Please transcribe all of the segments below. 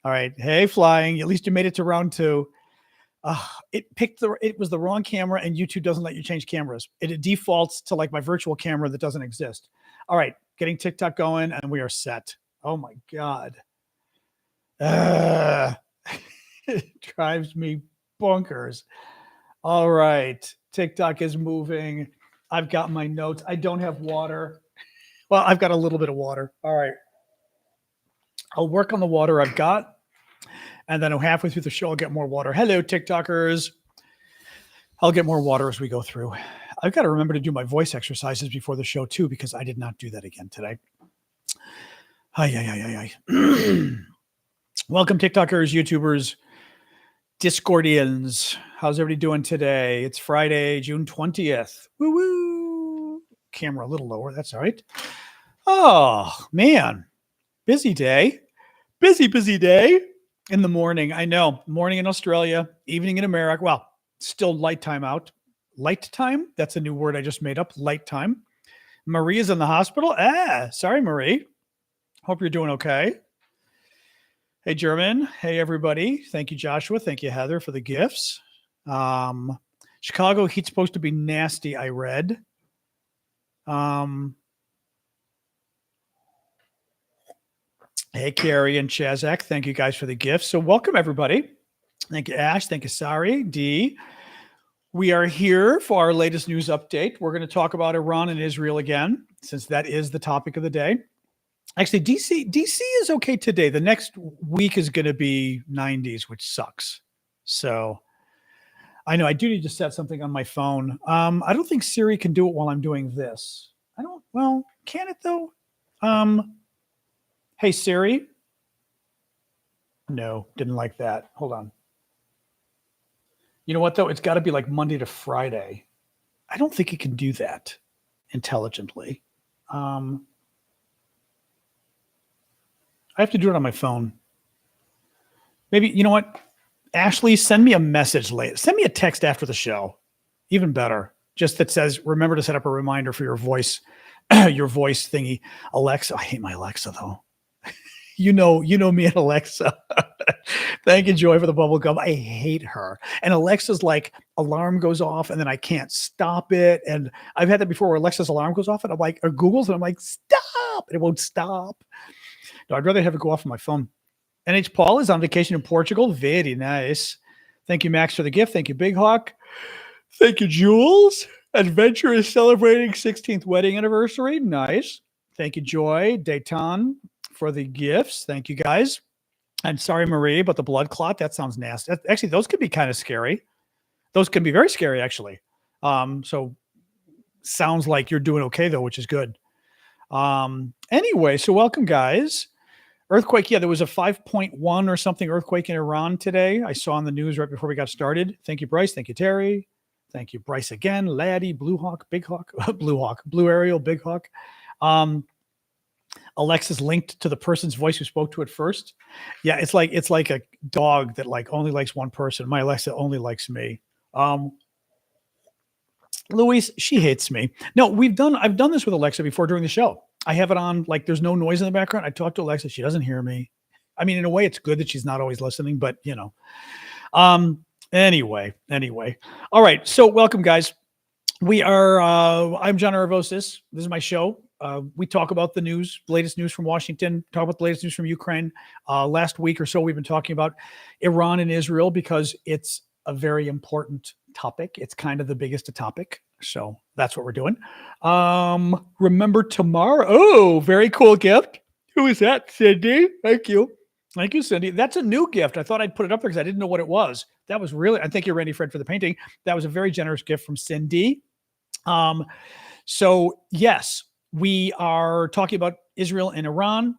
All right. Hey, flying. At least you made it to round 2. It was the wrong camera, and YouTube doesn't let you change cameras. It defaults to like my virtual camera that doesn't exist. All right. Getting TikTok going, and we are set. Oh my God. It drives me bonkers. All right. TikTok is moving. I've got my notes. I don't have water. Well, I've got a little bit of water. All right. I'll work on the water I've got. And then halfway through the show, I'll get more water. Hello, TikTokers. I'll get more water as we go through. I've got to remember to do my voice exercises before the show, too, because I did not do that again today. Welcome, TikTokers, YouTubers, Discordians. How's everybody doing today? It's Friday, June 20th. Woo-woo. Camera a little lower. That's all right. Oh, man. Busy day. Busy day. In the morning. I know. Morning in Australia. Evening in America. Well, still light time out. Light time? That's a new word I just made up. Light time. Marie is in the hospital. Sorry, Marie. Hope you're doing okay. Hey, German. Hey, everybody. Thank you, Joshua. Thank you, Heather, for the gifts. Chicago heat's supposed to be nasty, I read. Hey, Carrie and Chazak. Thank you guys for the gifts. So welcome, everybody. Thank you, Ash. Thank you, Sari. D. We are here for our latest news update. We're going to talk about Iran and Israel again, since that is the topic of the day. Actually, DC is okay today. The next week is going to be 90s, which sucks. So I know I do need to set something on my phone. I don't think Siri can do it while I'm doing this. Can it though? Hey, Siri. No, didn't like that. Hold on. You know what, though? It's got to be like Monday to Friday. I don't think it can do that intelligently. I have to do it on my phone. Maybe, you know what? Ashley, send me a message later. Send me a text after the show. Even better. Just that says, remember to set up a reminder for your voice, your voice thingy. Alexa, I hate my Alexa, though. You know me and Alexa. Thank you, Joy, for the bubble gum. I hate her. And Alexa's like, alarm goes off and then I can't stop it. And I've had that before where Alexa's alarm goes off and I'm like, or Google's and I'm like, stop. And it won't stop. No, I'd rather have it go off on my phone. NH Paul is on vacation in Portugal. Very nice. Thank you, Max, for the gift. Thank you, Big Hawk. Thank you, Jules. Adventure is celebrating 16th wedding anniversary. Nice. Thank you, Joy. Dayton, for the gifts. Thank you, guys. I'm sorry, Marie, but the blood clot, that sounds nasty. Actually, those could be kind of scary. Those can be very scary, actually. So sounds like you're doing okay, though, which is good. Anyway, so welcome, guys. Earthquake, yeah, there was a 5.1 or something earthquake in Iran today. I saw on the news right before we got started. Thank you, Bryce. Thank you, Terry. Thank you, Bryce again. Laddie, Blue Hawk, Big Hawk, Blue Hawk, Blue Ariel, Big Hawk. Alexa's linked to the person's voice who spoke to it first. Yeah, it's like a dog that like only likes one person. My Alexa only likes me. Louise, she hates me. No, I've done this with Alexa before during the show. I have it on, like there's no noise in the background. I talk to Alexa. She doesn't hear me. I mean, in a way, it's good that she's not always listening, but you know. Anyway. All right. So welcome, guys. We are, I'm John Aravosis. This is my show. We talk about the news, latest news from Washington, talk about the latest news from Ukraine. Last week or so, we've been talking about Iran and Israel because it's a very important topic. It's kind of the biggest topic. So that's what we're doing. Remember tomorrow. Oh, very cool gift. Who is that? Cindy. Thank you. Thank you, Cindy. That's a new gift. I thought I'd put it up there because I didn't know what it was. That was really, I thank you, Randy Fred, for the painting. That was a very generous gift from Cindy. So yes, we are talking about Israel and Iran.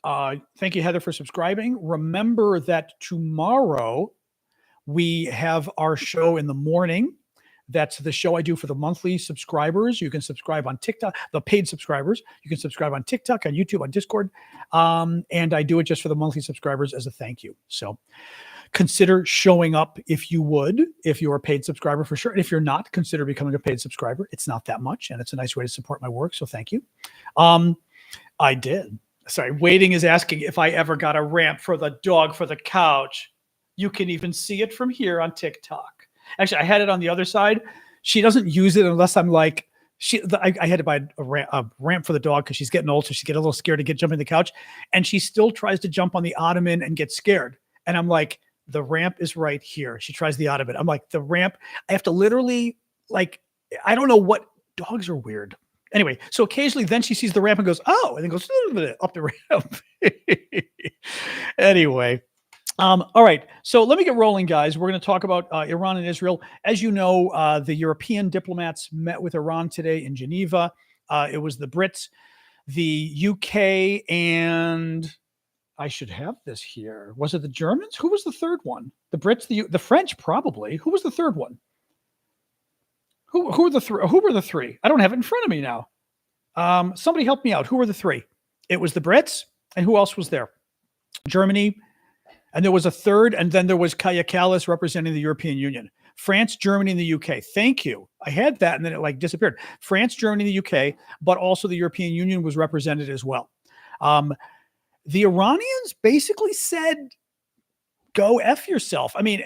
Thank you, Heather, for subscribing. Remember that tomorrow we have our show in the morning. That's the show I do for the monthly subscribers. You can subscribe on TikTok, the paid subscribers. You can subscribe on TikTok, on YouTube, on Discord. And I do it just for the monthly subscribers as a thank you. So consider showing up if you would, if you're a paid subscriber for sure. And if you're not, consider becoming a paid subscriber. It's not that much, and it's a nice way to support my work. So thank you. I did. Sorry, waiting is asking if I ever got a ramp for the dog for the couch. You can even see it from here on TikTok. Actually, I had it on the other side. She doesn't use it unless I'm like, I had to buy a ramp for the dog because she's getting old, so she get a little scared to jumping the couch, and she still tries to jump on the ottoman and get scared. And I'm like, the ramp is right here. She tries the ottoman. I'm like, the ramp. I have to literally I don't know what dogs are weird. Anyway, so occasionally then she sees the ramp and goes, oh, and then goes up the ramp. Anyway. All right. So let me get rolling, guys. We're going to talk about Iran and Israel. As you know, the European diplomats met with Iran today in Geneva. It was the Brits, the UK, and I should have this here. Was it the Germans? Who was the third one? The Brits, the French, probably. Who was the third one? Who were the three? Who were the three? I don't have it in front of me now. Somebody help me out. Who were the three? It was the Brits, and who else was there? Germany, and there was a third, and then there was Kaja Kallas representing the European Union. France, Germany, and the UK. Thank you. I had that, and then it disappeared. France, Germany, the UK, but also the European Union was represented as well. The Iranians basically said, "Go F yourself." I mean,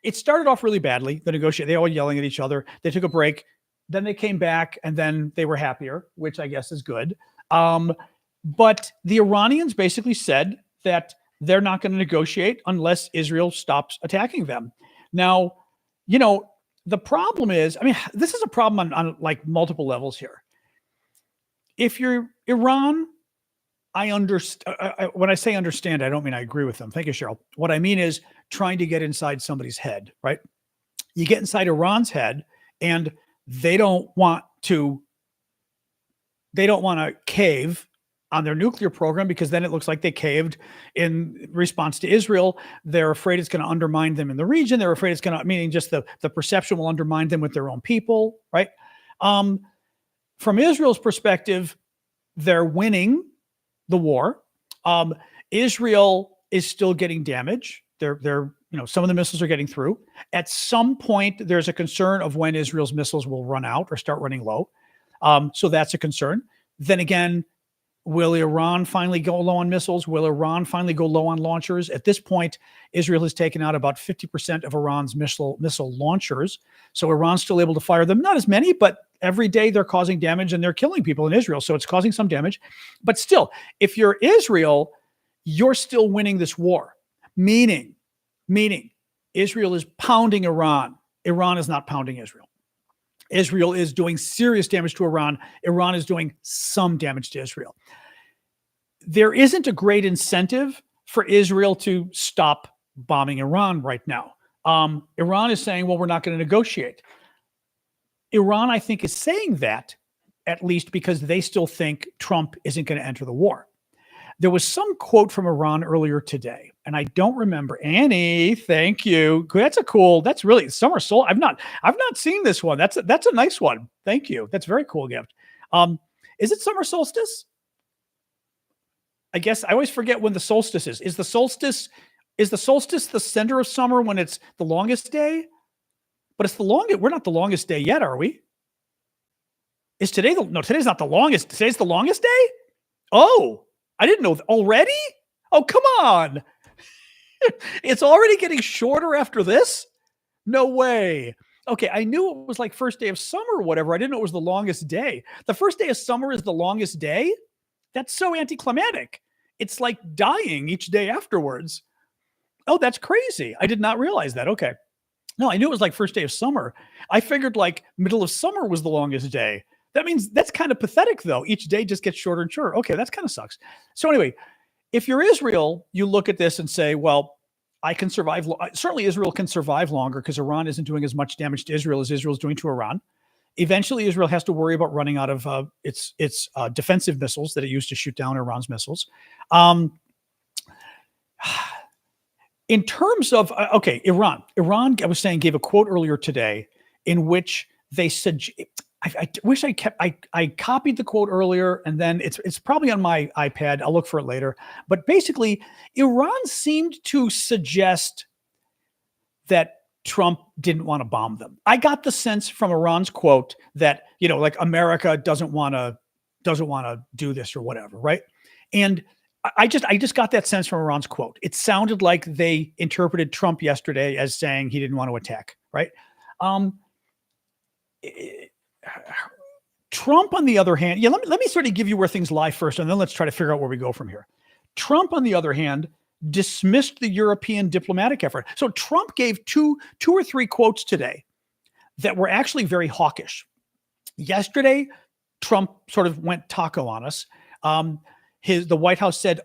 it started off really badly. The negotiation, they all yelling at each other. They took a break. Then they came back, and then they were happier, which I guess is good. But the Iranians basically said that they're not going to negotiate unless Israel stops attacking them. Now, the problem is, this is a problem on multiple levels here. If you're Iran, I understand. When I say understand, I don't mean I agree with them. Thank you, Cheryl. What I mean is trying to get inside somebody's head, right? You get inside Iran's head, and they don't want to cave on their nuclear program, because then it looks like they caved in response to Israel. They're afraid it's going to undermine them in the region. They're afraid it's going to, meaning just the perception will undermine them with their own people, right? From Israel's perspective, they're winning the war. Israel is still getting damage. They're some of the missiles are getting through. At some point, there's a concern of when Israel's missiles will run out or start running low. So that's a concern. Then again, will Iran finally go low on missiles? Will Iran finally go low on launchers? At this point, Israel has taken out about 50% of Iran's missile launchers. So Iran's still able to fire them. Not as many, but every day they're causing damage and they're killing people in Israel. So it's causing some damage. But still, if you're Israel, you're still winning this war. Meaning Israel is pounding Iran. Iran is not pounding Israel. Israel is doing serious damage to Iran. Iran is doing some damage to Israel. There isn't a great incentive for Israel to stop bombing Iran right now. Iran is saying, well, we're not going to negotiate. Iran, I think, is saying that at least because they still think Trump isn't going to enter the war. There was some quote from Iran earlier today, and I don't remember. Annie, thank you. That's really summer soul. I've not seen this one. That's a nice one. Thank you. That's a very cool gift. Is it summer solstice? I guess I always forget when the solstice is. Is the solstice the center of summer when it's the longest day? But it's the longest. We're not the longest day yet, are we? Is today no, today's not the longest. Today's the longest day? Oh, I didn't know already? Oh, come on. It's already getting shorter after this? No way. Okay, I knew it was like first day of summer or whatever. I didn't know it was the longest day. The first day of summer is the longest day? That's so anticlimactic. It's like dying each day afterwards. Oh, that's crazy. I did not realize that. Okay. No, I knew it was like first day of summer. I figured like middle of summer was the longest day. That means that's kind of pathetic, though. Each day just gets shorter and shorter. Okay, that kind of sucks. So anyway, if you're Israel, you look at this and say, well, I can survive. Certainly Israel can survive longer because Iran isn't doing as much damage to Israel as Israel is doing to Iran. Eventually, Israel has to worry about running out of its defensive missiles that it used to shoot down Iran's missiles. In terms of, Iran, I was saying, gave a quote earlier today in which they said, I wish I copied the quote earlier, and then it's probably on my iPad. I'll look for it later. But basically, Iran seemed to suggest that Trump didn't want to bomb them. I got the sense from Iran's quote that, like America doesn't want to doesn't want to do this or whatever, right? And I just got that sense from Iran's quote. It sounded like they interpreted Trump yesterday as saying he didn't want to attack, right? Trump, on the other hand, let me sort of give you where things lie first, and then let's try to figure out where we go from here. Trump, on the other hand, dismissed the European diplomatic effort. So Trump gave two or three quotes today that were actually very hawkish. Yesterday, Trump sort of went taco on us. The White House said,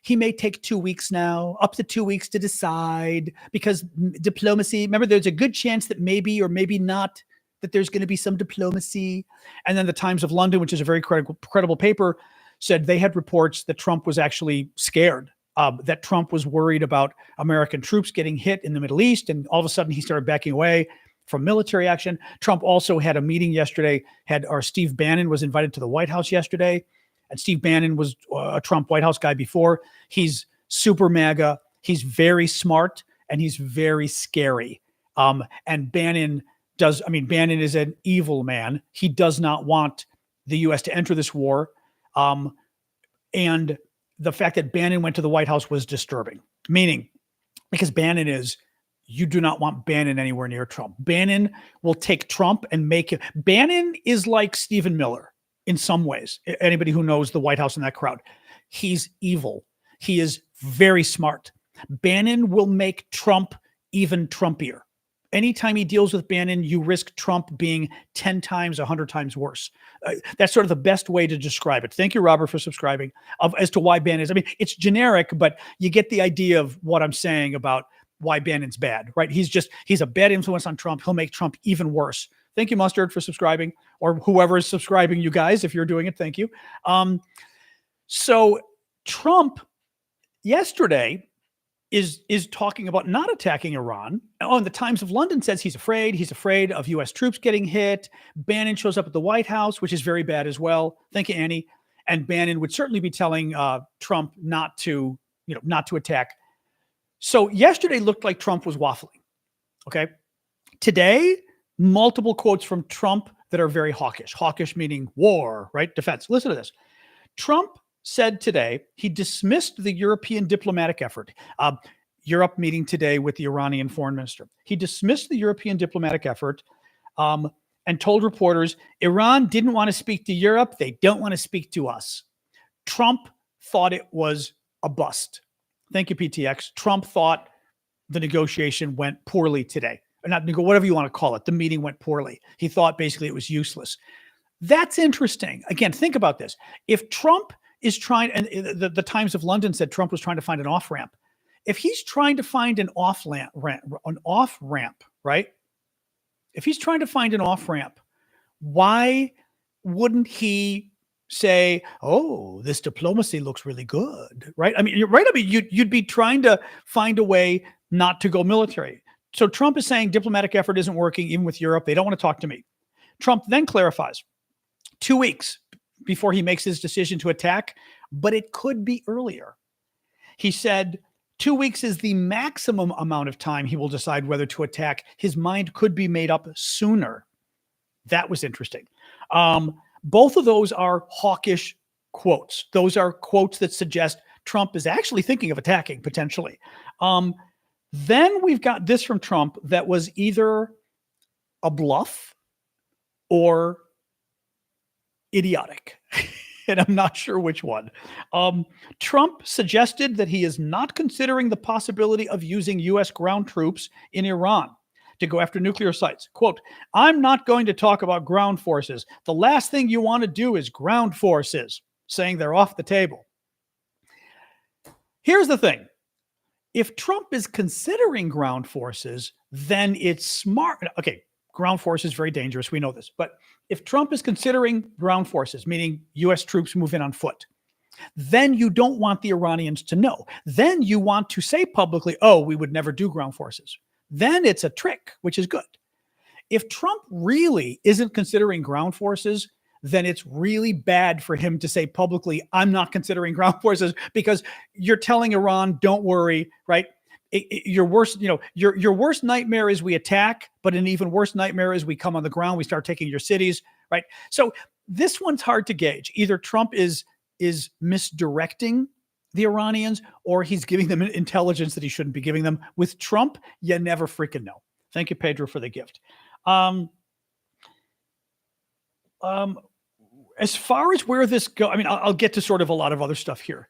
he may take 2 weeks now, up to 2 weeks to decide, because diplomacy, remember, there's a good chance that maybe or maybe not that there's going to be some diplomacy. And then the Times of London, which is a very credible paper, said they had reports that Trump was actually scared, that Trump was worried about American troops getting hit in the Middle East. And all of a sudden he started backing away from military action. Trump also had a meeting yesterday, Steve Bannon was invited to the White House yesterday. And Steve Bannon was a Trump White House guy before. He's super MAGA. He's very smart and he's very scary. And Bannon is an evil man. He does not want the U.S. to enter this war. And the fact that Bannon went to the White House was disturbing, meaning because you do not want Bannon anywhere near Trump. Bannon will take Trump and make him. Bannon is like Stephen Miller in some ways. Anybody who knows the White House and that crowd, he's evil. He is very smart. Bannon will make Trump even Trumpier. Anytime he deals with Bannon, you risk Trump being 10 times, 100 times worse. That's sort of the best way to describe it. Thank you, Robert, for subscribing. As to why Bannon is, it's generic, but you get the idea of what I'm saying about why Bannon's bad, right? He's a bad influence on Trump. He'll make Trump even worse. Thank you, Mustard, for subscribing, or whoever is subscribing, you guys, if you're doing it, thank you. So Trump yesterday is talking about not attacking Iran. And the Times of London says he's afraid of U.S. troops getting hit. Bannon shows up at the White House, which is very bad as well. Thank you, Annie. And Bannon would certainly be telling Trump not to attack. So yesterday looked like Trump was waffling. Okay. Today, multiple quotes from Trump that are very hawkish. Hawkish meaning war, right? Defense. Listen to this. Trump said today he dismissed the European diplomatic effort. Europe meeting today with the Iranian foreign minister. He dismissed the European diplomatic effort and told reporters, Iran didn't want to speak to Europe. They don't want to speak to us. Trump thought it was a bust. Thank you, PTX. Trump thought the negotiation went poorly today. Or not, whatever you want to call it. The meeting went poorly. He thought basically it was useless. That's interesting. Again, think about this. If Trump is trying, and the Times of London said Trump was trying to find an off-ramp. If he's trying to find an off-ramp, right? If he's trying to find an off-ramp, why wouldn't he say, this diplomacy looks really good, right? You're right. You'd be trying to find a way not to go military. So Trump is saying diplomatic effort isn't working, even with Europe. They don't want to talk to me. Trump then clarifies 2 weeks before he makes his decision to attack, but it could be earlier. He said 2 weeks is the maximum amount of time he will decide whether to attack. His mind could be made up sooner. That was interesting. Both of those are hawkish quotes. Those are quotes that suggest Trump is actually thinking of attacking potentially. Then we've got this from Trump that was either a bluff or idiotic. And I'm not sure which one. Trump suggested that he is not considering the possibility of using U.S. ground troops in Iran to go after nuclear sites. Quote, I'm not going to talk about ground forces. The last thing you want to do is ground forces, saying they're off the table. Here's the thing. If Trump is considering ground forces, then it's smart. Okay, ground force is very dangerous. We know this. But if Trump is considering ground forces, meaning U.S. troops move in on foot, then you don't want the Iranians to know. Then you want to say publicly, we would never do ground forces. Then it's a trick, which is good. If Trump really isn't considering ground forces, then it's really bad for him to say publicly, I'm not considering ground forces, because you're telling Iran, don't worry, right? Your worst nightmare is we attack, but an even worse nightmare is we come on the ground, we start taking your cities, right? So this one's hard to gauge. Either Trump is misdirecting the Iranians, or he's giving them intelligence that he shouldn't be giving them. With Trump, you never freaking know. Thank you, Pedro, for the gift. As far as where this goes, I mean, I'll get to sort of a lot of other stuff here.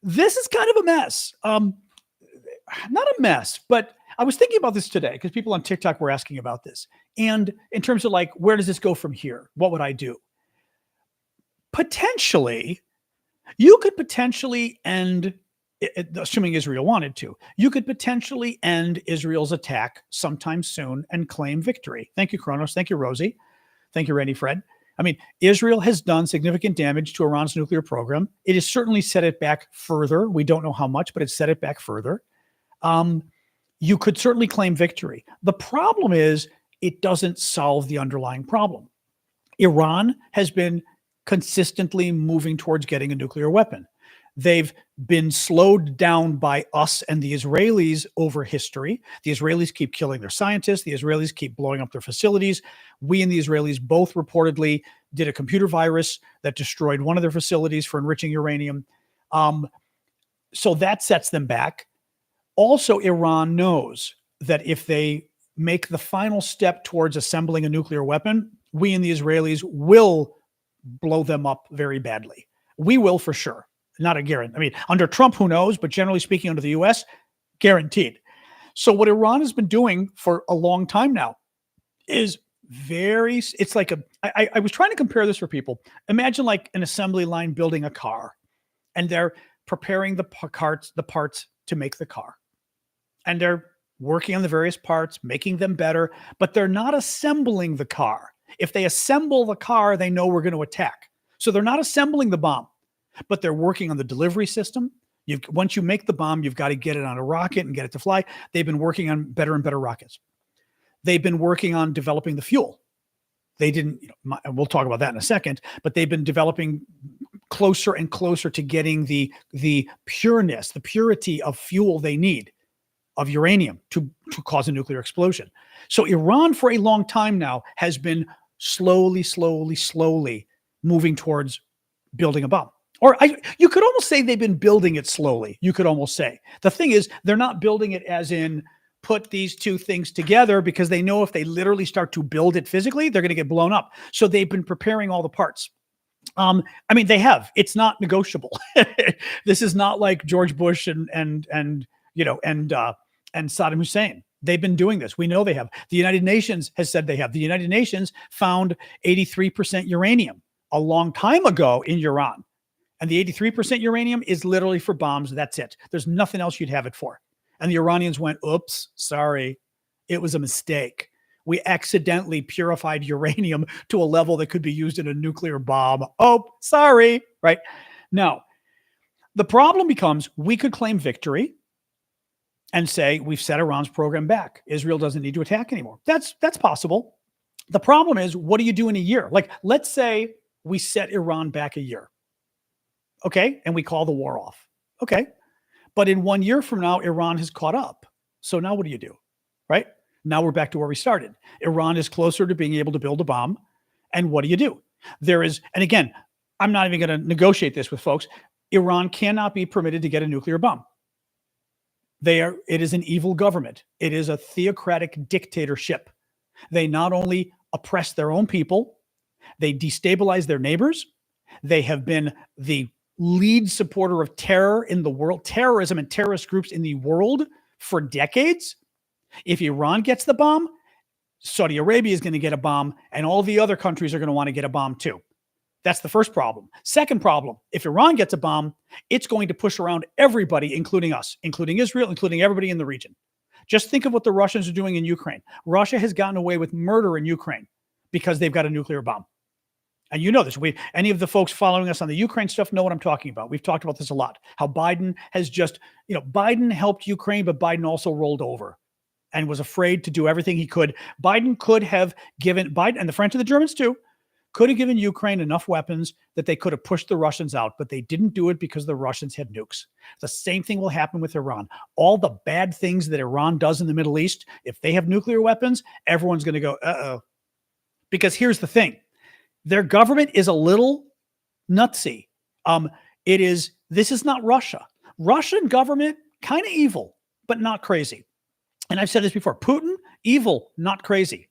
This is kind of a mess. Not a mess, but I was thinking about this today because people on TikTok were asking about this. And in terms of like, where does this go from here? What would I do? Potentially, you could potentially end, assuming Israel wanted to, you could potentially end Israel's attack sometime soon and claim victory. Thank you, Kronos. Thank you, Rosie. Thank you, Randy Fred. I mean, Israel has done significant damage to Iran's nuclear program. It has certainly set it back further. We don't know how much, but it's set it back further. You could certainly claim victory. The problem is it doesn't solve the underlying problem. Iran has been consistently moving towards getting a nuclear weapon. They've been slowed down by us and the Israelis over history. The Israelis keep killing their scientists. The Israelis keep blowing up their facilities. We and the Israelis both reportedly did a computer virus that destroyed one of their facilities for enriching uranium. So that sets them back. Also, Iran knows that if they make the final step towards assembling a nuclear weapon, we and the Israelis will blow them up very badly. We will for sure. Not a guarantee. I mean, under Trump, who knows? But generally speaking, under the U.S., guaranteed. So what Iran has been doing for a long time now is it's like I was trying to compare this for people. Imagine like an assembly line building a car, and they're preparing the parts to make the car. And they're working on the various parts, making them better, but they're not assembling the car. If they assemble the car, they know we're going to attack. So they're not assembling the bomb, but they're working on the delivery system. Once you make the bomb, you've got to get it on a rocket and get it to fly. They've been working on better and better rockets. They've been working on developing the fuel. They didn't, and we'll talk about that in a second, but they've been developing closer and closer to getting the pureness, the purity of fuel they need, of uranium to cause a nuclear explosion. So Iran for a long time now has been slowly moving towards building a bomb. Or you could almost say they've been building it slowly. You could almost say. The thing is, they're not building it as in put these two things together, because they know if they literally start to build it physically, they're going to get blown up. So they've been preparing all the parts. I mean, they have. It's not negotiable. This is not like George Bush and Saddam Hussein. They've been doing this. We know they have. The United Nations has said they have. The United Nations found 83% uranium a long time ago in Iran. And the 83% uranium is literally for bombs. That's it. There's nothing else you'd have it for. And the Iranians went, oops, sorry. It was a mistake. We accidentally purified uranium to a level that could be used in a nuclear bomb. Oh, sorry. Right? Now, the problem becomes we could claim victory and say we've set Iran's program back. Israel doesn't need to attack anymore. That's possible. The problem is, what do you do in a year? Like, let's say we set Iran back a year. Okay. And we call the war off. Okay. But in 1 year from now, Iran has caught up. So now what do you do? Right? Now we're back to where we started. Iran is closer to being able to build a bomb. And what do you do? And again, I'm not even going to negotiate this with folks. Iran cannot be permitted to get a nuclear bomb. It is an evil government. It is a theocratic dictatorship. They not only oppress their own people, they destabilize their neighbors. They have been the lead supporter of terror in the world, terrorism and terrorist groups in the world for decades. If Iran gets the bomb, Saudi Arabia is going to get a bomb, and all the other countries are going to want to get a bomb too. That's the first problem. Second problem, if Iran gets a bomb, it's going to push around everybody, including us, including Israel, including everybody in the region. Just think of what the Russians are doing in Ukraine. Russia has gotten away with murder in Ukraine because they've got a nuclear bomb. And you know this. Any of the folks following us on the Ukraine stuff know what I'm talking about. We've talked about this a lot. How Biden has Biden helped Ukraine, but Biden also rolled over and was afraid to do everything he could. Biden could have given, and the French and the Germans too, could have given Ukraine enough weapons that they could have pushed the Russians out, but they didn't do it because the Russians had nukes. The same thing will happen with Iran. All the bad things that Iran does in the Middle East, if they have nuclear weapons, everyone's going to go, uh-oh. Because here's the thing. Their government is a little nutsy. This is not Russia. Russian government, kind of evil, but not crazy. And I've said this before, Putin, evil, not crazy.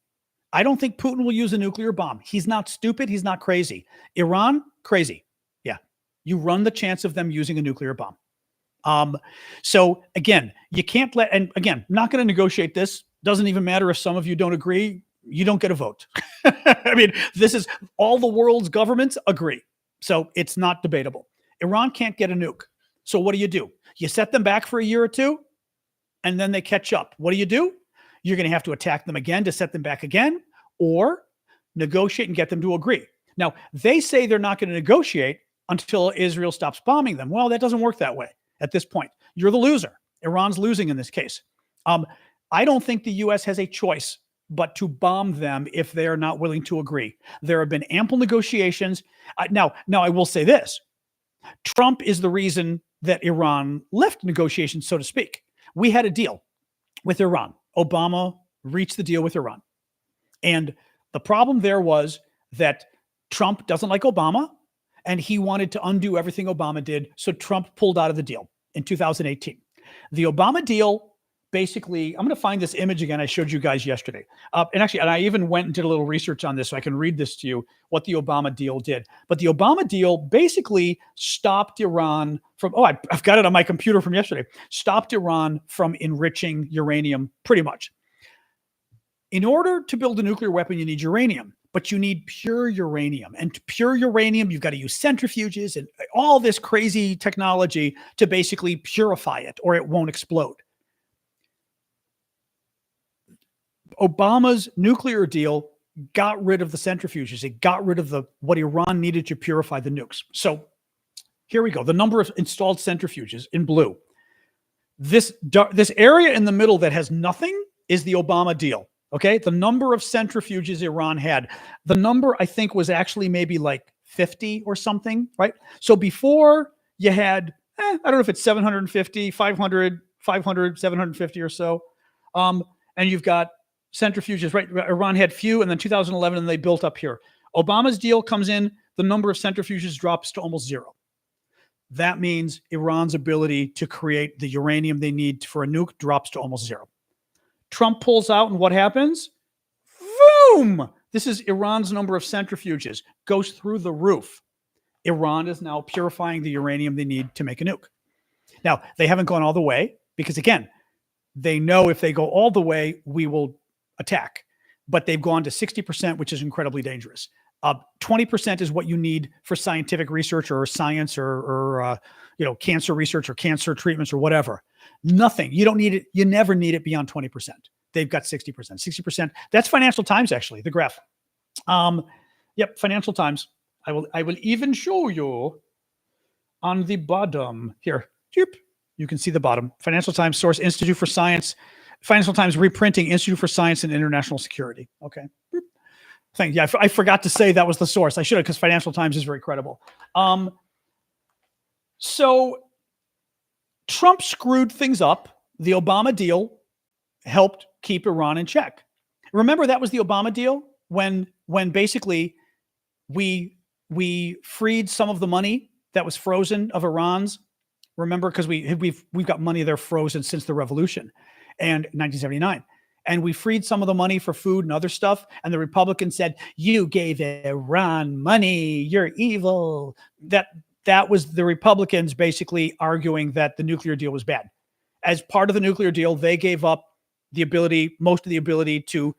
I don't think Putin will use a nuclear bomb. He's not stupid. He's not crazy. Iran, crazy. Yeah. You run the chance of them using a nuclear bomb. So again, you can't and again, not going to negotiate this. Doesn't even matter if some of you don't agree. You don't get a vote. I mean, this is all the world's governments agree. So it's not debatable. Iran can't get a nuke. So what do? You set them back for a year or two, and then they catch up. What do? You're going to have to attack them again to set them back again, or negotiate and get them to agree. Now, they say they're not going to negotiate until Israel stops bombing them. Well, that doesn't work that way at this point. You're the loser. Iran's losing in this case. I don't think the U.S. has a choice but to bomb them if they are not willing to agree. There have been ample negotiations. Now, I will say this. Trump is the reason that Iran left negotiations, so to speak. We had a deal with Iran. Obama reached the deal with Iran. And the problem there was that Trump doesn't like Obama, and he wanted to undo everything Obama did. So Trump pulled out of the deal in 2018. The Obama deal, basically, I'm going to find this image again I showed you guys yesterday. And I even went and did a little research on this so I can read this to you, what the Obama deal did. But the Obama deal basically stopped Iran from, I've got it on my computer from yesterday, stopped Iran from enriching uranium pretty much. In order to build a nuclear weapon, you need uranium, but you need pure uranium. And pure uranium, you've got to use centrifuges and all this crazy technology to basically purify it, or it won't explode. Obama's nuclear deal got rid of the centrifuges. It got rid of what Iran needed to purify the nukes. So here we go. The number of installed centrifuges in blue. This area in the middle that has nothing is the Obama deal. Okay. The number of centrifuges Iran had, the number I think was actually maybe like 50 or something, right? So before you had, I don't know if it's 750, 500, 750 or so. And you've got centrifuges, right? Iran had few, and then 2011, and they built up here. Obama's deal comes in, the number of centrifuges drops to almost zero. That means Iran's ability to create the uranium they need for a nuke drops to almost zero. Trump pulls out, and what happens? Boom! This is Iran's number of centrifuges, goes through the roof. Iran is now purifying the uranium they need to make a nuke. Now, they haven't gone all the way, because again, they know if they go all the way, we will attack, but they've gone to 60%, which is incredibly dangerous. 20% is what you need for scientific research or science or cancer research or cancer treatments or whatever. Nothing. You don't need it. You never need it beyond 20%. They've got 60%. 60%. That's Financial Times, actually, the graph. Yep, Financial Times. I will even show you on the bottom here. You can see the bottom. Financial Times source, Institute for Science. Financial Times reprinting, Institute for Science and International Security. Okay. Thank you. I forgot to say that was the source. I should have, because Financial Times is very credible. So Trump screwed things up. The Obama deal helped keep Iran in check. Remember, that was the Obama deal when basically we freed some of the money that was frozen of Iran's. Remember, because we've got money there frozen since the revolution and 1979. And we freed some of the money for food and other stuff. And the Republicans said, you gave Iran money, you're evil. That was the Republicans basically arguing that the nuclear deal was bad. As part of the nuclear deal, they gave up most of the ability to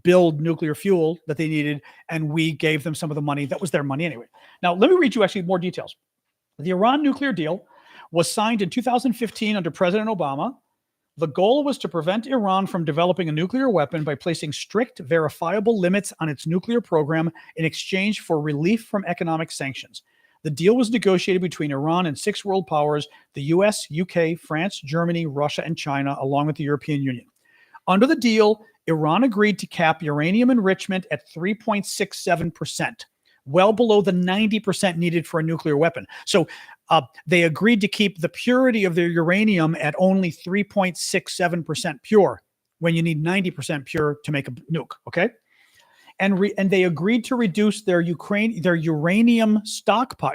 build nuclear fuel that they needed. And we gave them some of the money. That was their money anyway. Now, let me read you actually more details. The Iran nuclear deal was signed in 2015 under President Obama. The goal was to prevent Iran from developing a nuclear weapon by placing strict, verifiable limits on its nuclear program in exchange for relief from economic sanctions. The deal was negotiated between Iran and 6 world powers, the US, UK, France, Germany, Russia, and China, along with the European Union. Under the deal, Iran agreed to cap uranium enrichment at 3.67%, well below the 90% needed for a nuclear weapon. So they agreed to keep the purity of their uranium at only 3.67% pure when you need 90% pure to make a nuke, okay? and they agreed to reduce their uranium stockpile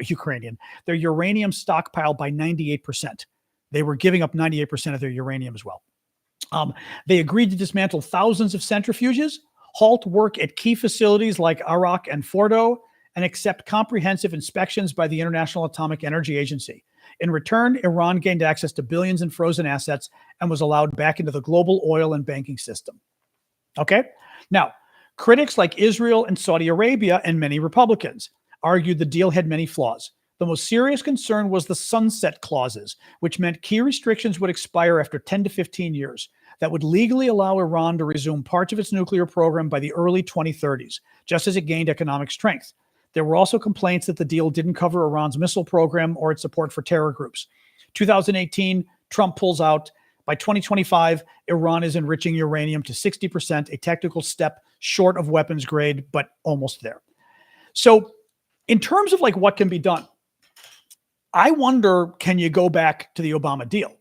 by 98%. They were giving up 98% of their uranium as well. They agreed to dismantle thousands of centrifuges, halt work at key facilities like Arak and Fordo, and accept comprehensive inspections by the International Atomic Energy Agency. In return, Iran gained access to billions in frozen assets and was allowed back into the global oil and banking system. Okay? Now, critics like Israel and Saudi Arabia and many Republicans argued the deal had many flaws. The most serious concern was the sunset clauses, which meant key restrictions would expire after 10 to 15 years. That would legally allow Iran to resume parts of its nuclear program by the early 2030s, just as it gained economic strength. There were also complaints that the deal didn't cover Iran's missile program or its support for terror groups. 2018, Trump pulls out. By 2025, Iran is enriching uranium to 60%, a technical step short of weapons grade, but almost there. So in terms of like what can be done, I wonder, can you go back to the Obama deal?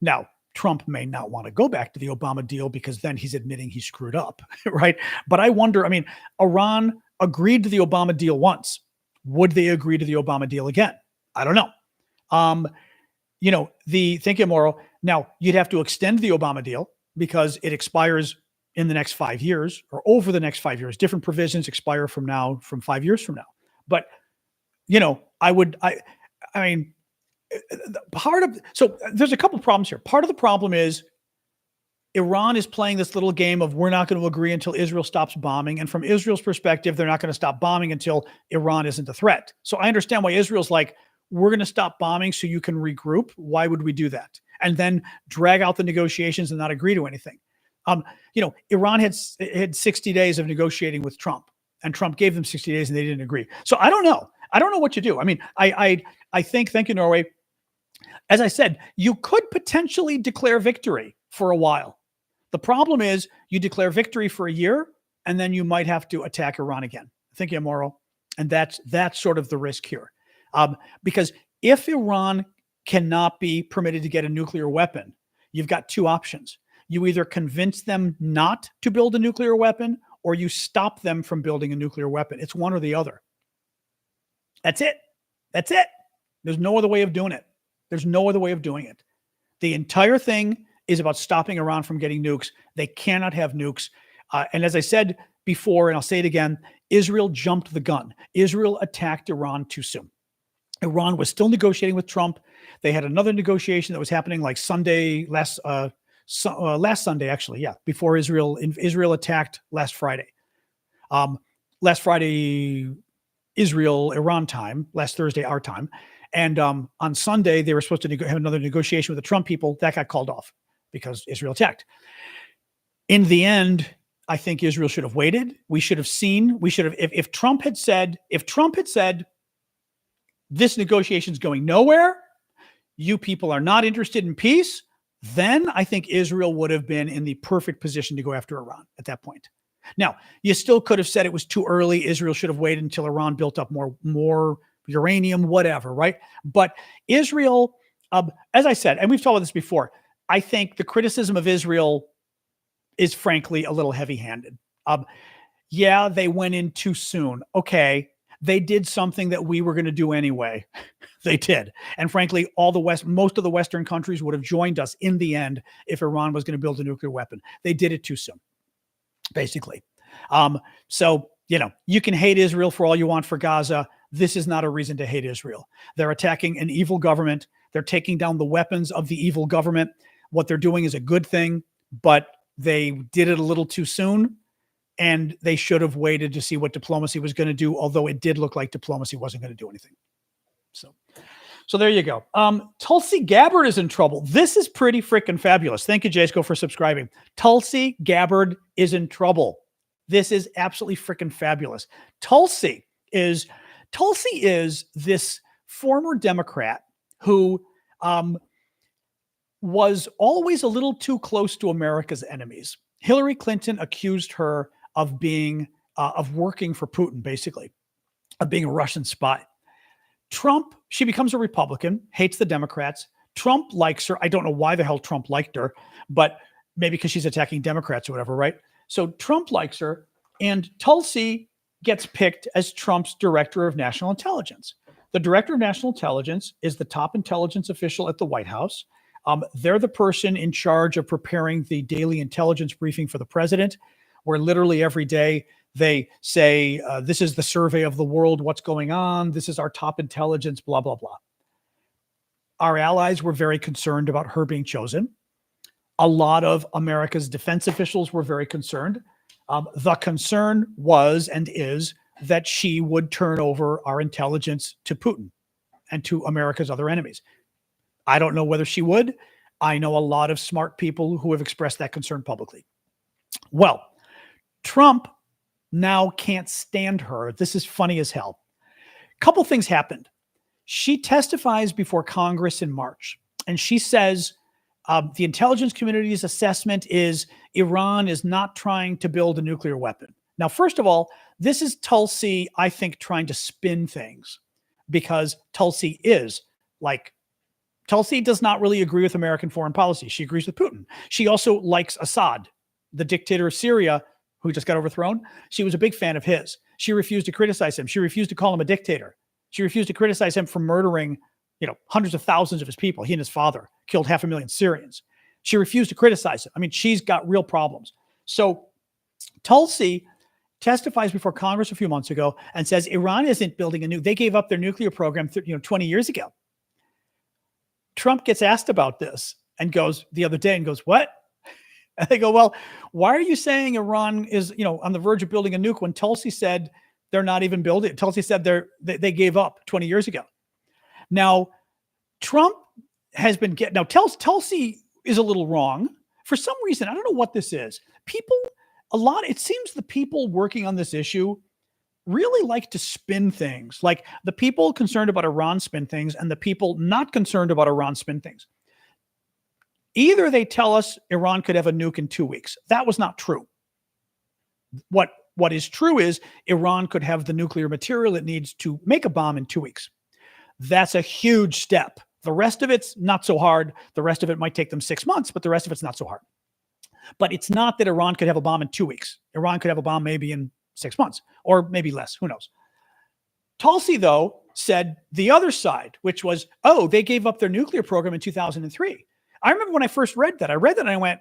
Now, Trump may not want to go back to the Obama deal because then he's admitting he screwed up, right? But I wonder, I mean, Iran agreed to the Obama deal once. Would they agree to the Obama deal again? I don't know. Think immoral. Now, you'd have to extend the Obama deal because it expires in the next 5 years or over the next 5 years. Different provisions expire from 5 years from now. But, so there's a couple problems here. Part of the problem is Iran is playing this little game of we're not going to agree until Israel stops bombing. And from Israel's perspective, they're not going to stop bombing until Iran isn't a threat. So I understand why Israel's like, we're going to stop bombing so you can regroup. Why would we do that? And then drag out the negotiations and not agree to anything. Iran had 60 days of negotiating with Trump, and Trump gave them 60 days and they didn't agree. So I don't know. I don't know what you do. I mean, I think, thank you, Norway. As I said, you could potentially declare victory for a while. The problem is you declare victory for a year, and then you might have to attack Iran again. Thank you, Mauro. And that's sort of the risk here. Because if Iran cannot be permitted to get a nuclear weapon, you've got two options. You either convince them not to build a nuclear weapon, or you stop them from building a nuclear weapon. It's one or the other. That's it. That's it. There's no other way of doing it. There's no other way of doing it. The entire thing is about stopping Iran from getting nukes. They cannot have nukes. And as I said before, and I'll say it again, Israel jumped the gun. Israel attacked Iran too soon. Iran was still negotiating with Trump. They had another negotiation that was happening like last Sunday, actually. Yeah, before Israel attacked last Friday. Last Friday, Iran time, last Thursday, our time. And on Sunday, they were supposed to have another negotiation with the Trump people. That got called off because Israel attacked. In the end, I think Israel should have waited. If Trump had said, this negotiation is going nowhere, you people are not interested in peace, then I think Israel would have been in the perfect position to go after Iran at that point. Now, you still could have said it was too early. Israel should have waited until Iran built up more uranium, whatever, right? But Israel, as I said, and we've talked about this before, I think the criticism of Israel is frankly a little heavy-handed. Yeah, they went in too soon. Okay, they did something that we were going to do anyway. They did. And frankly, most of the Western countries would have joined us in the end if Iran was going to build a nuclear weapon. They did it too soon, basically. So, you can hate Israel for all you want for Gaza. This is not a reason to hate Israel. They're attacking an evil government. They're taking down the weapons of the evil government. What they're doing is a good thing, but they did it a little too soon, and they should have waited to see what diplomacy was going to do, although it did look like diplomacy wasn't going to do anything. So there you go. Tulsi Gabbard is in trouble. This is pretty freaking fabulous. Thank you, Jasko, for subscribing. Tulsi Gabbard is in trouble. This is absolutely freaking fabulous. Tulsi is this former Democrat who was always a little too close to America's enemies. Hillary Clinton accused her of working for Putin, basically, of being a Russian spy. Trump, she becomes a Republican, hates the Democrats. Trump likes her. I don't know why the hell Trump liked her, but maybe because she's attacking Democrats or whatever, right? So Trump likes her. And Tulsi gets picked as Trump's director of national intelligence. The director of national intelligence is the top intelligence official at the White House. They're the person in charge of preparing the daily intelligence briefing for the president, where literally every day they say, this is the survey of the world, what's going on, this is our top intelligence, blah, blah, blah. Our allies were very concerned about her being chosen. A lot of America's defense officials were very concerned. The concern was and is that she would turn over our intelligence to Putin and to America's other enemies. I don't know whether she would. I know a lot of smart people who have expressed that concern publicly. Well, Trump now can't stand her. This is funny as hell. A couple things happened. She testifies before Congress in March, and she says the intelligence community's assessment is Iran is not trying to build a nuclear weapon. Now, first of all, this is Tulsi, I think, trying to spin things, because Tulsi does not really agree with American foreign policy. She agrees with Putin. She also likes Assad, the dictator of Syria, who just got overthrown. She was a big fan of his. She refused to criticize him. She refused to call him a dictator. She refused to criticize him for murdering, hundreds of thousands of his people. He and his father killed 500,000 Syrians. She refused to criticize him. I mean, she's got real problems. So Tulsi testifies before Congress a few months ago and says Iran isn't building a nuke. They gave up their nuclear program 20 years ago. Trump gets asked about this and goes the other day and goes, what? And they go, well, why are you saying Iran is, on the verge of building a nuke when Tulsi said they're not even building it? Tulsi said they gave up 20 years ago. Now, Trump has been Tulsi is a little wrong for some reason. I don't know what this is. It seems the people working on this issue really like to spin things. Like the people concerned about Iran spin things, and the people not concerned about Iran spin things. Either they tell us Iran could have a nuke in 2 weeks. That was not true. What is true is Iran could have the nuclear material it needs to make a bomb in 2 weeks. That's a huge step. The rest of it's not so hard. The rest of it might take them 6 months, but the rest of it's not so hard. But it's not that Iran could have a bomb in 2 weeks. Iran could have a bomb maybe in 6 months, or maybe less. Who knows? Tulsi, though, said the other side, which was, they gave up their nuclear program in 2003. I remember when I first read that. I read that and I went,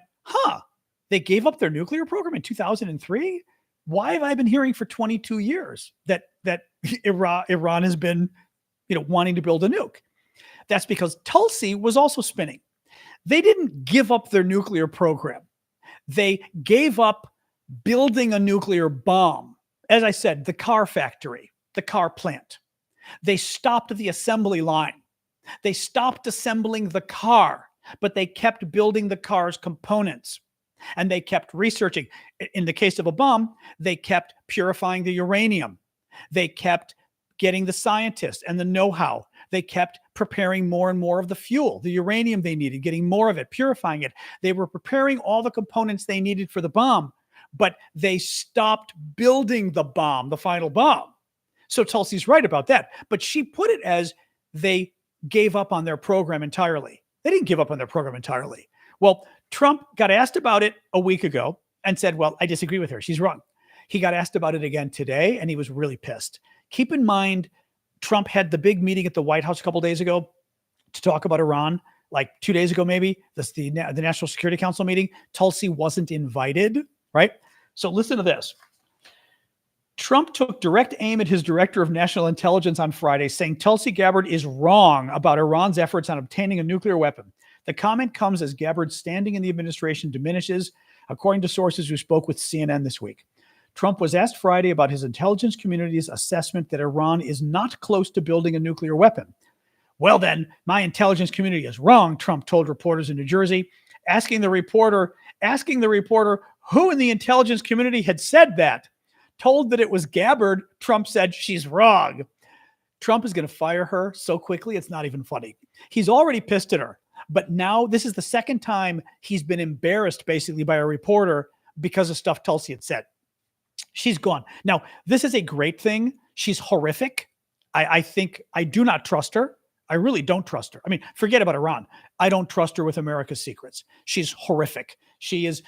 they gave up their nuclear program in 2003? Why have I been hearing for 22 years that Iran has been, wanting to build a nuke? That's because Tulsi was also spinning. They didn't give up their nuclear program. They gave up building a nuclear bomb. As I said, the car factory, the car plant. They stopped the assembly line. They stopped assembling the car, but they kept building the car's components. And they kept researching. In the case of a bomb, they kept purifying the uranium. They kept getting the scientists and the know-how. They kept preparing more and more of the fuel, the uranium they needed, getting more of it, purifying it. They were preparing all the components they needed for the bomb, but they stopped building the bomb, the final bomb. So Tulsi's right about that. But she put it as they gave up on their program entirely. They didn't give up on their program entirely. Well, Trump got asked about it a week ago and said, well, I disagree with her. She's wrong. He got asked about it again today, and he was really pissed. Keep in mind, Trump had the big meeting at the White House a couple of days ago to talk about Iran, like 2 days ago, maybe. That's the National Security Council meeting. Tulsi wasn't invited, right? So listen to this. Trump took direct aim at his director of national intelligence on Friday, saying Tulsi Gabbard is wrong about Iran's efforts on obtaining a nuclear weapon. The comment comes as Gabbard's standing in the administration diminishes, according to sources who spoke with CNN this week. Trump was asked Friday about his intelligence community's assessment that Iran is not close to building a nuclear weapon. Well, then, my intelligence community is wrong, Trump told reporters in New Jersey, asking the reporter who in the intelligence community had said that. Told that it was Gabbard, Trump said she's wrong. Trump is going to fire her so quickly, it's not even funny. He's already pissed at her, but now this is the second time he's been embarrassed basically by a reporter because of stuff Tulsi had said. She's gone. Now, this is a great thing. She's horrific. I think I do not trust her. I really don't trust her. I mean, forget about Iran. I don't trust her with America's secrets. She's horrific. She's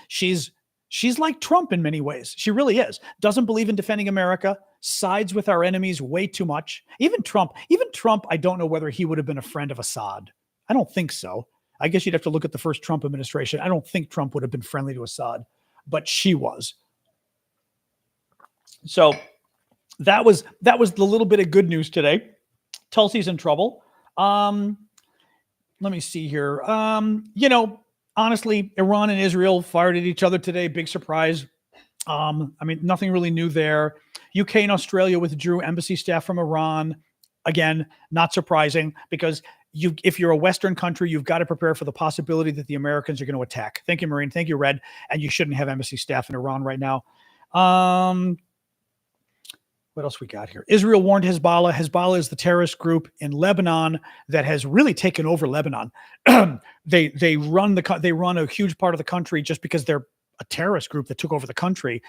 She's like Trump in many ways. She really is. Doesn't believe in defending America, sides with our enemies way too much. Even Trump, I don't know whether he would have been a friend of Assad. I don't think so. I guess you'd have to look at the first Trump administration. I don't think Trump would have been friendly to Assad, but she was. So that was the little bit of good news today. Tulsi's in trouble. Let me see here. Honestly, Iran and Israel fired at each other today. Big surprise. Nothing really new there. UK and Australia withdrew embassy staff from Iran. Again, not surprising because if you're a Western country, you've got to prepare for the possibility that the Americans are going to attack. Thank you, Marine. Thank you, Red. And you shouldn't have embassy staff in Iran right now. What else we got here? Israel warned Hezbollah. Hezbollah is the terrorist group in Lebanon that has really taken over Lebanon. They run a huge part of the country just because they're a terrorist group that took over the country.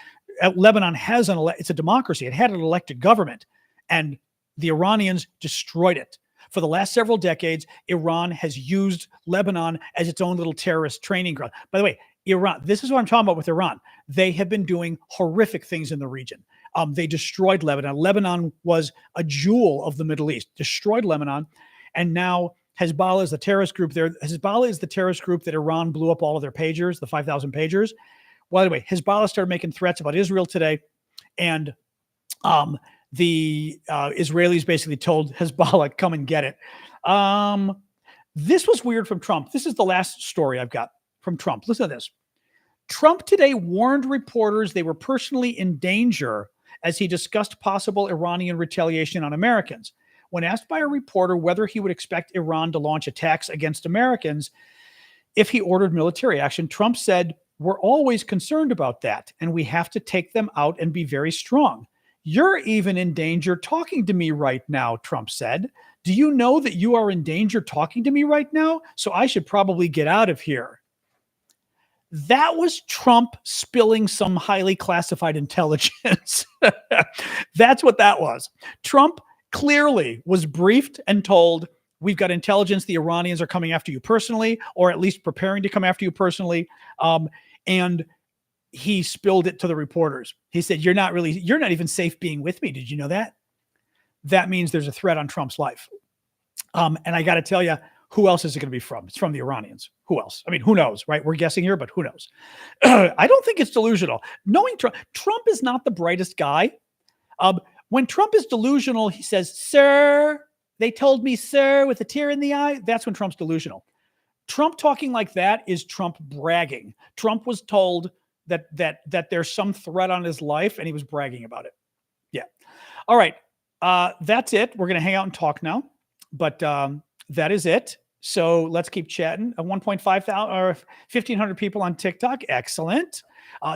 Lebanon has it's a democracy. It had an elected government, and the Iranians destroyed it. For the last several decades, Iran has used Lebanon as its own little terrorist training ground. By the way, Iran, this is what I'm talking about with Iran. They have been doing horrific things in the region. They destroyed Lebanon. Lebanon was a jewel of the Middle East, destroyed Lebanon. And now Hezbollah is the terrorist group there. Hezbollah is the terrorist group that Iran blew up all of their pagers, the 5,000 pagers. By the way, Hezbollah started making threats about Israel today. And the Israelis basically told Hezbollah, come and get it. This was weird from Trump. This is the last story I've got from Trump. Listen to this. Trump today warned reporters they were personally in danger as he discussed possible Iranian retaliation on Americans. When asked by a reporter whether he would expect Iran to launch attacks against Americans if he ordered military action, Trump said, "We're always concerned about that, and we have to take them out and be very strong. You're even in danger talking to me right now," Trump said. "Do you know that you are in danger talking to me right now? So I should probably get out of here." That was Trump spilling some highly classified intelligence. That's what that was. Trump clearly was briefed and told, we've got intelligence, the Iranians are coming after you personally, or at least preparing to come after you personally. And he spilled it to the reporters. He said, you're not even safe being with me. Did you know that? That means there's a threat on Trump's life. And I got to tell you, who else is it going to be from? It's from the Iranians. Who else? I mean, who knows, right? We're guessing here, but who knows? I don't think it's delusional. Knowing Trump is not the brightest guy. When Trump is delusional, he says, "Sir, they told me, sir," with a tear in the eye. That's when Trump's delusional. Trump talking like that is Trump bragging. Trump was told that there's some threat on his life, and he was bragging about it. Yeah. All right. That's it. We're going to hang out and talk now, but that is it. So let's keep chatting. 1,500 or 1,500 people on TikTok. Excellent.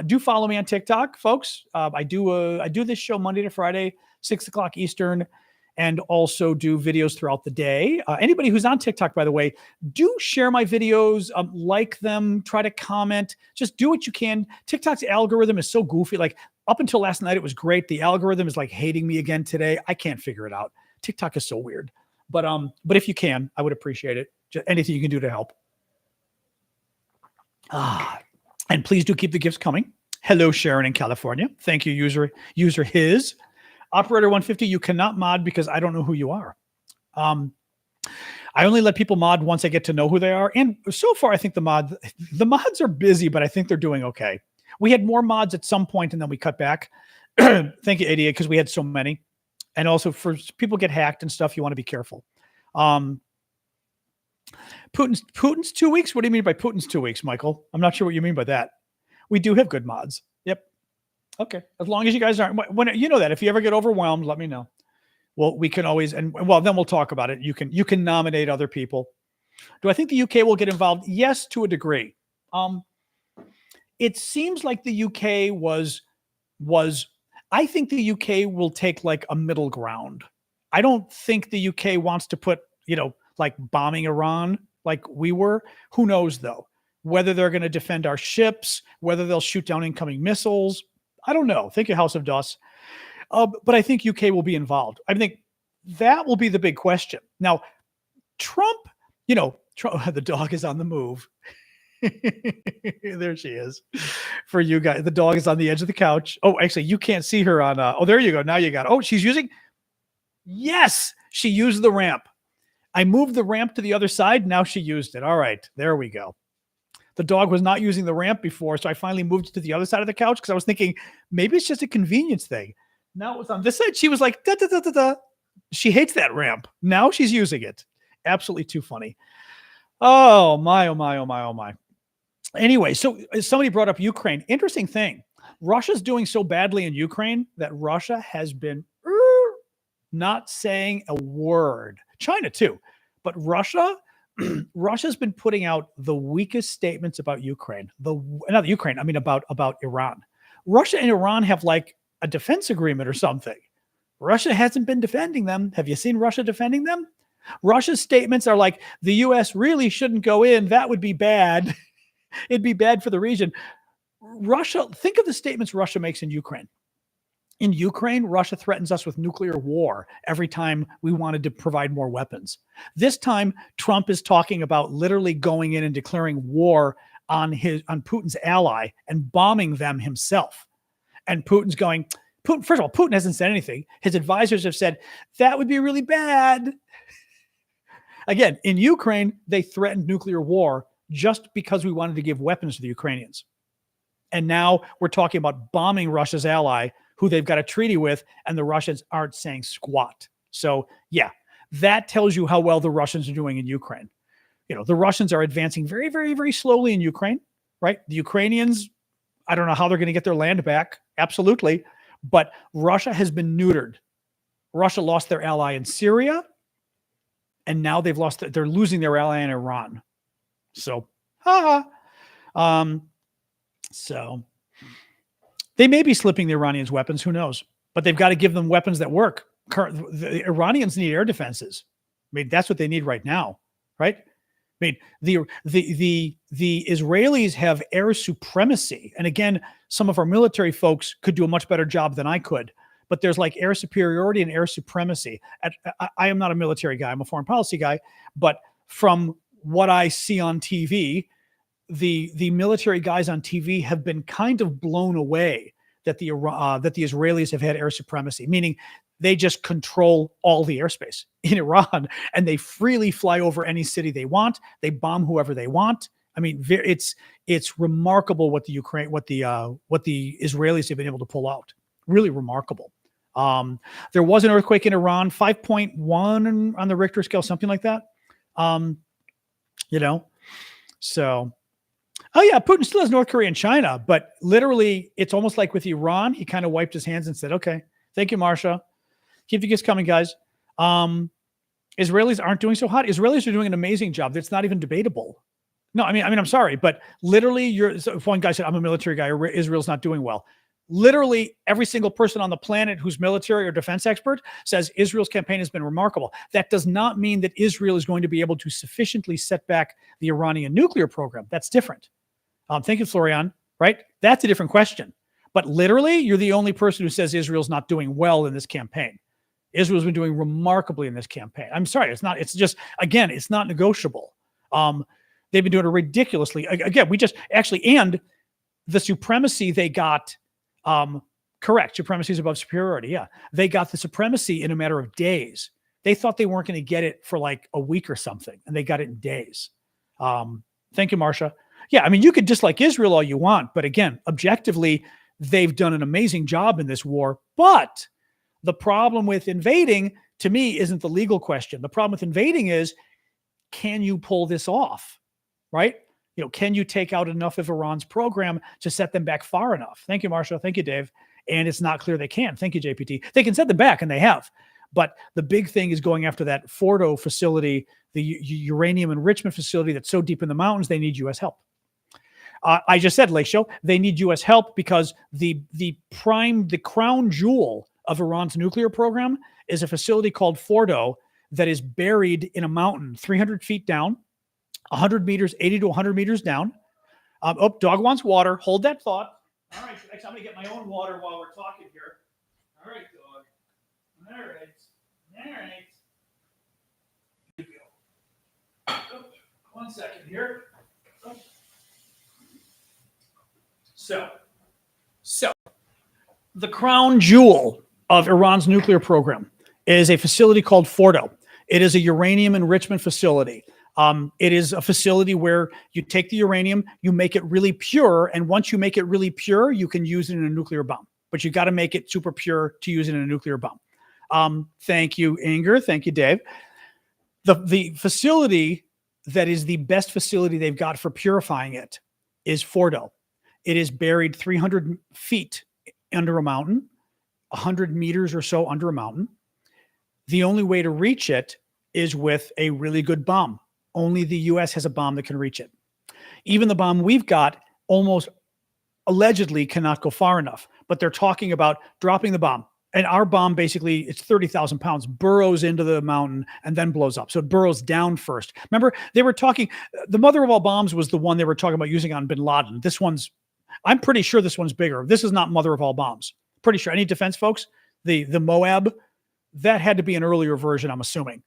Do follow me on TikTok, folks. I do this show Monday to Friday, 6 o'clock Eastern, and also do videos throughout the day. Anybody who's on TikTok, by the way, do share my videos, like them, try to comment, just do what you can. TikTok's algorithm is so goofy. Like up until last night, it was great. The algorithm is like hating me again today. I can't figure it out. TikTok is so weird. But if you can, I would appreciate it. Just anything you can do to help. And please do keep the gifts coming. Hello, Sharon in California. Thank you, user his. Operator 150, you cannot mod because I don't know who you are. I only let people mod once I get to know who they are. And so far, I think the mods are busy, but I think they're doing okay. We had more mods at some point and then we cut back. Thank you, 88, because we had so many. And also for people get hacked and stuff, you want to be careful. Putin's 2 weeks? What do you mean by Putin's 2 weeks, Michael? I'm not sure what you mean by that. We do have good mods. Yep. Okay. As long as you guys aren't, when you know that, if you ever get overwhelmed, let me know. Well, we can always, then we'll talk about it. You can nominate other people. Do I think the UK will get involved? Yes, to a degree. It seems like the UK I think the UK will take like a middle ground. I don't think the UK wants to put, like bombing Iran like we were. Who knows though? Whether they're going to defend our ships, whether they'll shoot down incoming missiles. I don't know. Thank you, House of Dust. But I think UK will be involved. I think that will be the big question. Now, Trump, the dog is on the move. There she is. For you guys, the dog is on the edge of the couch. Oh, actually, you can't see her on. Oh, there you go. Now you got. Oh, she's using. Yes, she used the ramp. I moved the ramp to the other side. Now she used it. All right, there we go. The dog was not using the ramp before, so I finally moved it to the other side of the couch because I was thinking maybe it's just a convenience thing. Now it was on this side. She was like, da, da, da, da, da. She hates that ramp. Now she's using it. Absolutely too funny. Oh my, oh my, oh my, oh my. Anyway, so somebody brought up Ukraine. Interesting thing. Russia's doing so badly in Ukraine that Russia has been not saying a word. China too. But Russia's been putting out the weakest statements about Ukraine. Not Ukraine, I mean about Iran. Russia and Iran have like a defense agreement or something. Russia hasn't been defending them. Have you seen Russia defending them? Russia's statements are like, the US really shouldn't go in. That would be bad. It'd be bad for the region. Russia, think of the statements Russia makes in Ukraine. In Ukraine, Russia threatens us with nuclear war every time we wanted to provide more weapons. This time, Trump is talking about literally going in and declaring war on Putin's ally and bombing them himself. And Putin's going, first of all, Putin hasn't said anything. His advisors have said, that would be really bad. Again, in Ukraine, they threatened nuclear war just because we wanted to give weapons to the Ukrainians. And now we're talking about bombing Russia's ally, who they've got a treaty with, and the Russians aren't saying squat. So, yeah, that tells you how well the Russians are doing in Ukraine. You know, the Russians are advancing very, very, very slowly in Ukraine, right? The Ukrainians, I don't know how they're going to get their land back. Absolutely. But Russia has been neutered. Russia lost their ally in Syria, and now they're losing their ally in Iran. So, so they may be slipping the Iranians weapons. Who knows? But they've got to give them weapons that work. The Iranians need air defenses. I mean, that's what they need right now, right? I mean, the Israelis have air supremacy, and again, some of our military folks could do a much better job than I could. But there's like air superiority and air supremacy. I am not a military guy; I'm a foreign policy guy. But from what I see on TV, the military guys on TV have been kind of blown away that the Israelis have had air supremacy, meaning they just control all the airspace in Iran, and they freely fly over any city they want. They bomb whoever they want. I mean, it's remarkable what the Israelis have been able to pull out. Really remarkable. There was an earthquake in Iran, 5.1 on the Richter scale, something like that. So. Oh, yeah, Putin still has North Korea and China, but literally it's almost like with Iran, he kind of wiped his hands and said, okay, thank you, Marsha. Keep the gifts coming, guys. Israelis aren't doing so hot. Israelis are doing an amazing job. That's not even debatable. No, I mean, I'm sorry, but literally one guy said, I'm a military guy. Israel's not doing well. Literally every single person on the planet who's military or defense expert says Israel's campaign has been remarkable. That does not mean that Israel is going to be able to sufficiently set back the Iranian nuclear program. That's different. Thank you, Florian. Right? That's a different question. But literally, you're the only person who says Israel's not doing well in this campaign. Israel's been doing remarkably in this campaign. I'm sorry, it's not. It's just, again, it's not negotiable. They've been doing it ridiculously. Again, and the supremacy they got, correct, supremacy is above superiority. Yeah, they got the supremacy in a matter of days. They thought they weren't going to get it for like a week or something, and they got it in days. Thank you, Marsha. Yeah, I mean, you could dislike Israel all you want, but again, objectively, they've done an amazing job in this war. But the problem with invading, to me, isn't the legal question. The problem with invading is, can you pull this off, right? Can you take out enough of Iran's program to set them back far enough? Thank you, Marsha. Thank you, Dave. And it's not clear they can. Thank you, JPT. They can set them back, and they have. But the big thing is going after that Fordo facility, the uranium enrichment facility that's so deep in the mountains, they need U.S. help. I just said, Lake Show, they need U.S. help because the crown jewel of Iran's nuclear program is a facility called Fordo that is buried in a mountain 300 feet down, 100 meters, 80 to 100 meters down. Dog wants water. Hold that thought. All right, I'm going to get my own water while we're talking here. All right, dog. All right. Here we go. 1 second here. So the crown jewel of Iran's nuclear program is a facility called Fordo. It is a uranium enrichment facility. It is a facility where you take the uranium, you make it really pure, and once you make it really pure, you can use it in a nuclear bomb. But you got to make it super pure to use it in a nuclear bomb. Thank you, Inger. Thank you, Dave. The facility that is the best facility they've got for purifying it is Fordo. It is buried 300 feet under a mountain, 100 meters or so under a mountain. The only way to reach it is with a really good bomb. Only the U.S. has a bomb that can reach it. Even the bomb we've got almost allegedly cannot go far enough, but they're talking about dropping the bomb. And our bomb, basically, it's 30,000 pounds, burrows into the mountain and then blows up. So it burrows down first. Remember, they were talking, the mother of all bombs was the one they were talking about using on bin Laden. This one's, I'm pretty sure this one's bigger. This is not mother of all bombs. Pretty sure. Any defense folks? The Moab, that had to be an earlier version, I'm assuming.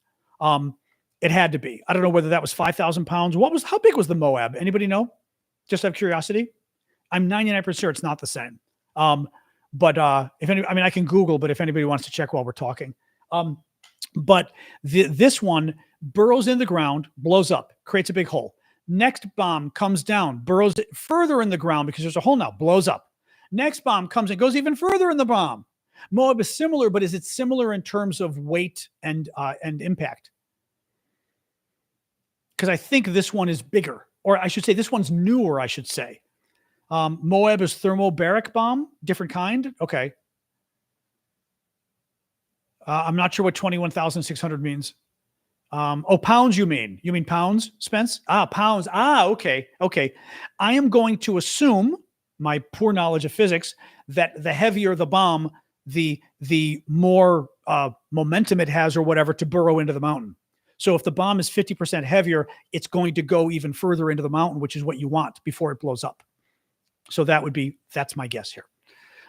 It had to be. I don't know whether that was 5,000 pounds. How big was the Moab? Anybody know? Just out of curiosity. I'm 99% sure it's not the same. But if any, I mean, I can Google, but if anybody wants to check while we're talking. But this one burrows in the ground, blows up, creates a big hole. Next bomb comes down, burrows further in the ground because there's a hole now, blows up. Next bomb comes and goes even further in the bomb. Moab is similar, but is it similar in terms of weight and impact? Because I think this one is bigger, or I should say this one's newer, I should say. Moab is thermobaric bomb, different kind. Okay. I'm not sure what 21,600 means. Pounds you mean? You mean pounds, Spence? Pounds. Okay. I am going to assume, my poor knowledge of physics, that the heavier the bomb, the more momentum it has or whatever to burrow into the mountain. So if the bomb is 50% heavier, it's going to go even further into the mountain, which is what you want before it blows up. So that's my guess here.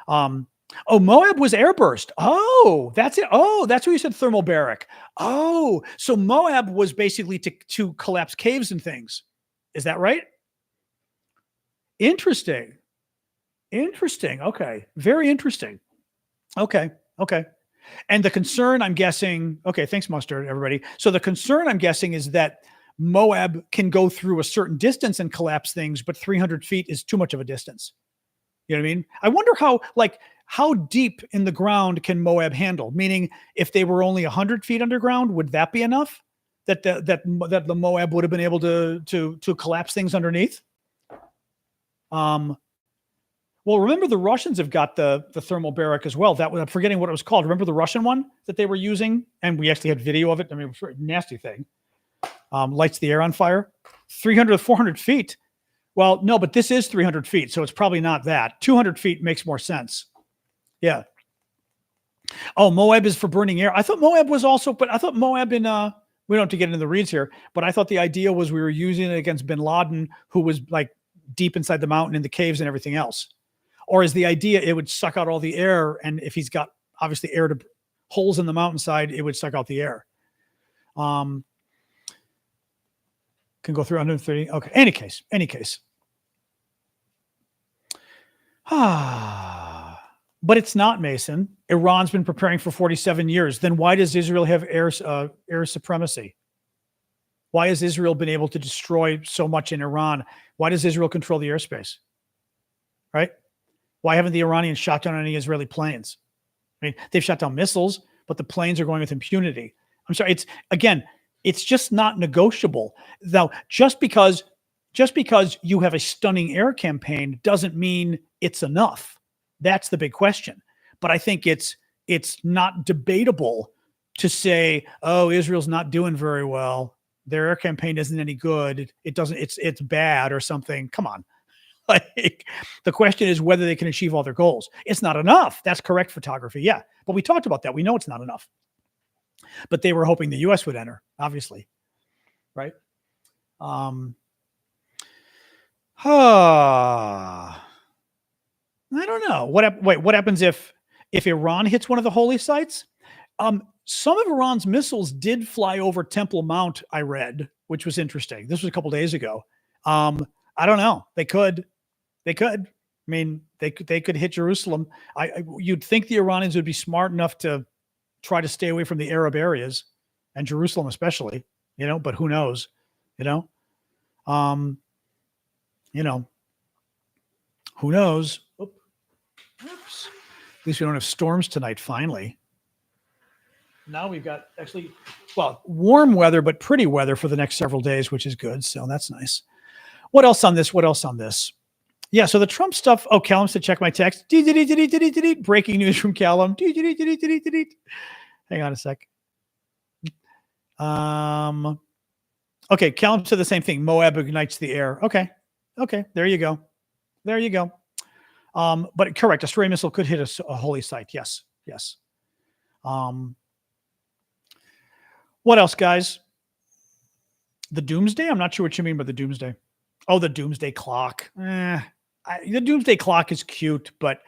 Moab was airburst. Oh, that's it. Oh, that's what you said, thermobaric. Oh, so Moab was basically to collapse caves and things. Is that right? Interesting. Okay. Very interesting. Okay. And the concern, I'm guessing, okay, thanks, Mustard, everybody. So the concern, I'm guessing, is that Moab can go through a certain distance and collapse things, but 300 feet is too much of a distance. You know what I mean? I wonder how deep in the ground can Moab handle? Meaning, if they were only 100 feet underground, would that be enough that the Moab would have been able to collapse things underneath? Well, remember the Russians have got the thermobaric as well. I'm forgetting what it was called. Remember the Russian one that they were using? And we actually had video of it. I mean, it was a nasty thing. Lights the air on fire. 300 to 400 feet. Well, no, but this is 300 feet, so it's probably not that. 200 feet makes more sense. Yeah. Oh, Moab is for burning air. I thought Moab was also, but I thought Moab we don't have to get into the reads here, but I thought the idea was we were using it against bin Laden, who was like deep inside the mountain in the caves and everything else. Or is the idea it would suck out all the air, and if he's got obviously holes in the mountainside, it would suck out the air. Can go through 130. Okay. Any case. But it's not, Mason. Iran's been preparing for 47 years. Then why does Israel have air supremacy? Why has Israel been able to destroy so much in Iran? Why does Israel control the airspace? Right? Why haven't the Iranians shot down any Israeli planes? I mean, they've shot down missiles, but the planes are going with impunity. I'm sorry. It's just not negotiable. Now, just because you have a stunning air campaign doesn't mean it's enough. That's the big question. But I think it's not debatable to say, oh, Israel's not doing very well. Their air campaign isn't any good. It's bad or something. Come on. Like, the question is whether they can achieve all their goals. It's not enough. That's correct photography. Yeah. But we talked about that. We know it's not enough. But they were hoping the U.S. would enter, obviously. Right? I don't know. What happens if Iran hits one of the holy sites? Some of Iran's missiles did fly over Temple Mount, I read, which was interesting. This was a couple days ago. I don't know. They could. mean, they could hit Jerusalem. You'd think the Iranians would be smart enough to try to stay away from the Arab areas and Jerusalem especially, but who knows, um, who knows? Oops. At least we don't have storms tonight, finally. Now we've got actually, warm weather, but pretty weather for the next several days, which is good. So that's nice. What else on this? Yeah, so the Trump stuff. Oh, Callum said, check my text. Breaking news from Callum. Hang on a sec. Okay, Callum said the same thing. Moab ignites the air. Okay, there you go. But correct, a stray missile could hit a holy site. Yes. What else, guys? The doomsday? I'm not sure what you mean by the doomsday. Oh, the doomsday clock. The doomsday clock is cute, but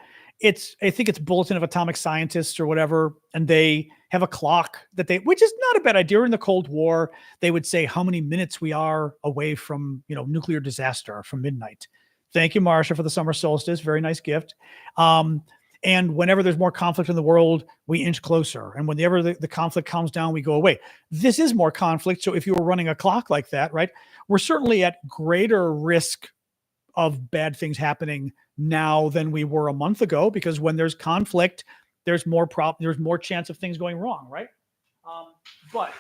I think it's Bulletin of Atomic Scientists or whatever, and they have a clock which is not a bad idea. In the Cold War, they would say how many minutes we are away from, nuclear disaster, from midnight. Thank you, Marsha, for the summer solstice. Very nice gift. And whenever there's more conflict in the world, we inch closer. And whenever the conflict calms down, we go away. This is more conflict. So if you were running a clock like that, right, we're certainly at greater risk of bad things happening now than we were a month ago, because when there's conflict, there's more chance of things going wrong, right? But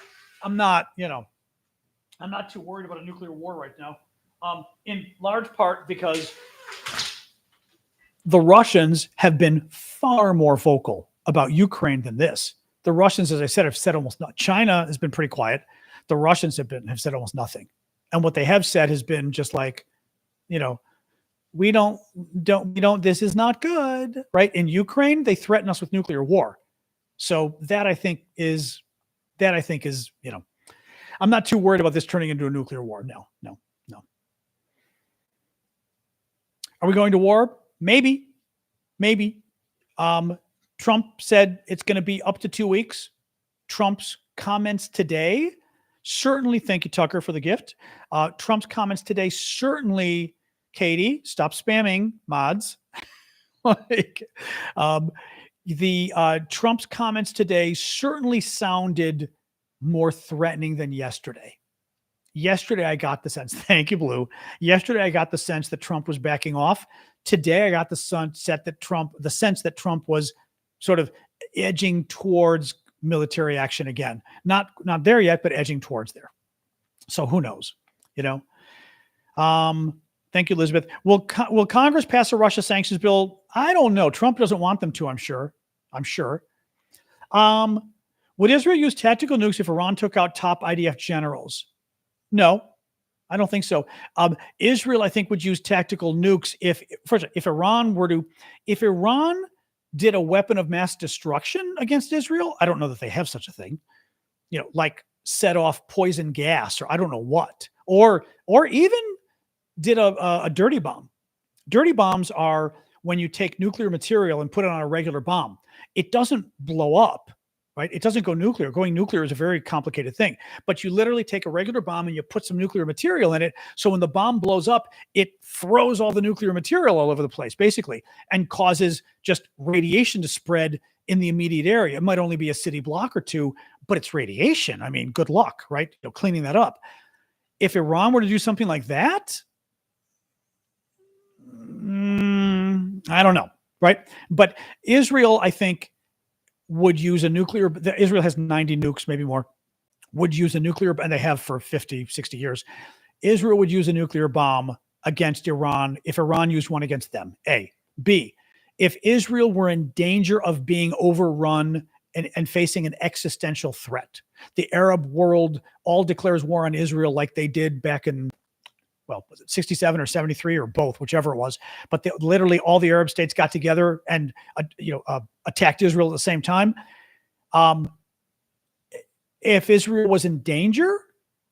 I'm not too worried about a nuclear war right now. In large part because the Russians have been far more vocal about Ukraine than this. The Russians, as I said, have said almost not. China has been pretty quiet. The Russians have said almost nothing. And what they have said has been just like, we don't, this is not good, right? In Ukraine, they threaten us with nuclear war. So that I think is, I'm not too worried about this turning into a nuclear war. No. Are we going to war? Maybe. Trump said it's going to be up to 2 weeks. Trump's comments today, certainly, thank you, Tucker, for the gift. Trump's comments today, certainly, Katie, stop spamming mods. Trump's comments today certainly sounded more threatening than yesterday. Yesterday, I got the sense, thank you, Blue. Yesterday, I got the sense that Trump was backing off. Today, I got the sense that Trump was sort of edging towards military action again. Not there yet, but edging towards there. So who knows? Thank you, Elizabeth. Will Congress pass a Russia sanctions bill? I don't know. Trump doesn't want them to, I'm sure. Would Israel use tactical nukes if Iran took out top IDF generals? No, I don't think so. Israel, I think, would use tactical nukes if Iran did a weapon of mass destruction against Israel. I don't know that they have such a thing, like set off poison gas or I don't know what, or even did a dirty bomb. Dirty bombs are when you take nuclear material and put it on a regular bomb. It doesn't blow up. Right? It doesn't go nuclear. Going nuclear is a very complicated thing, but you literally take a regular bomb and you put some nuclear material in it. So when the bomb blows up, it throws all the nuclear material all over the place, basically, and causes just radiation to spread in the immediate area. It might only be a city block or two, but it's radiation. I mean, good luck, right? Cleaning that up. If Iran were to do something like that, I don't know, right? But Israel, I think, would use a nuclear, Israel has 90 nukes, maybe more, would use a nuclear, and they have for 50, 60 years. Israel would use a nuclear bomb against Iran if Iran used one against them, A. B, if Israel were in danger of being overrun and facing an existential threat, the Arab world all declares war on Israel like they did back in, was it 67 or 73 or both, whichever it was. But literally all the Arab states got together and, attacked Israel at the same time. If Israel was in danger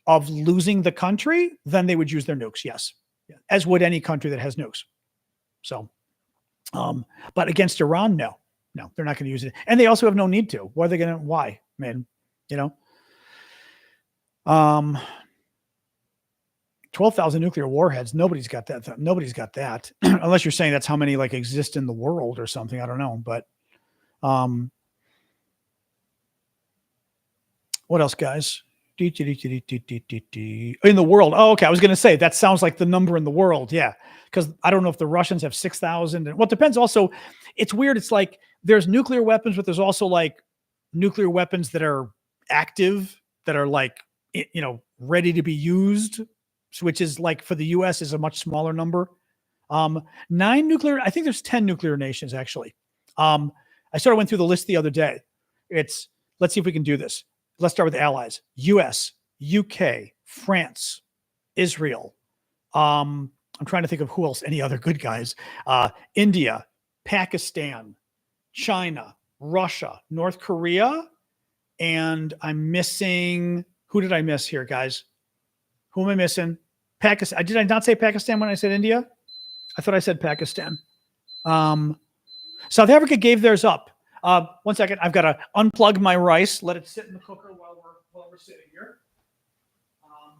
of losing the country, then they would use their nukes. Yes. As would any country that has nukes. So, but against Iran, no, they're not going to use it. And they also have no need to. Why, man? 12,000 nuclear warheads. Nobody's got that. Nobody's got that, unless you're saying that's how many like exist in the world or something. I don't know. But what else, guys? In the world. Oh, okay. I was going to say that sounds like the number in the world. Yeah. Because I don't know if the Russians have 6,000. And well, it depends also. It's weird. It's like there's nuclear weapons, but there's also like nuclear weapons that are active, that are like, ready to be used, which is like for the US is a much smaller number. 9 nuclear. I think there's 10 nuclear nations actually. I sort of went through the list the other day. Let's see if we can do this. Let's start with allies: US, UK, France, Israel. I'm trying to think of who else, any other good guys. India, Pakistan, China, Russia, North Korea, and I'm missing, who did I miss here, guys? Who am I missing? Pakistan. Did I not say Pakistan when I said India? I thought I said Pakistan. South Africa gave theirs up. 1 second. I've got to unplug my rice. Let it sit in the cooker while we're sitting here. All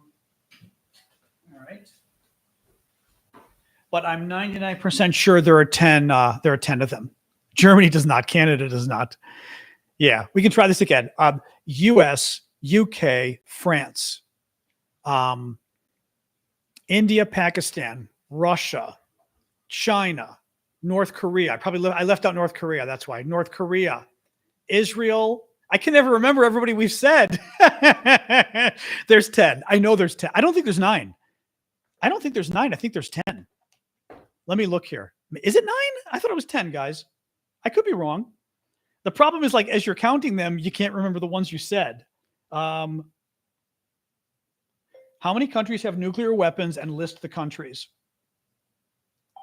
right. But I'm 99% sure there are 10. There are 10 of them. Germany does not. Canada does not. Yeah, we can try this again. U.S., UK, France, India, Pakistan, Russia, China, North Korea. I left out North Korea. That's why. North Korea, Israel. I can never remember everybody we've said. There's 10. I know there's 10. I don't think there's 9. I don't think there's 9. I think there's 10. Let me look here. Is it 9? I thought it was 10, guys. I could be wrong. The problem is, like, as you're counting them, you can't remember the ones you said. How many countries have nuclear weapons, and list the countries?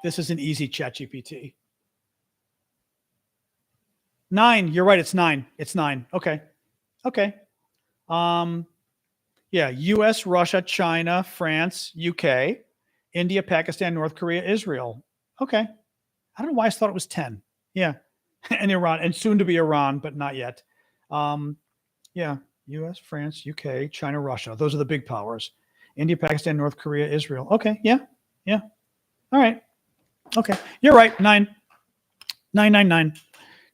This is an easy ChatGPT. 9. You're right. It's 9. It's 9. Okay. Okay. Yeah. US, Russia, China, France, UK, India, Pakistan, North Korea, Israel. Okay. I don't know why I thought it was 10. Yeah. And Iran, and soon to be Iran, but not yet. Yeah. US, France, UK, China, Russia. Those are the big powers. India, Pakistan, North Korea, Israel. Okay. Yeah. Yeah. All right. Okay. You're right. 9. 999.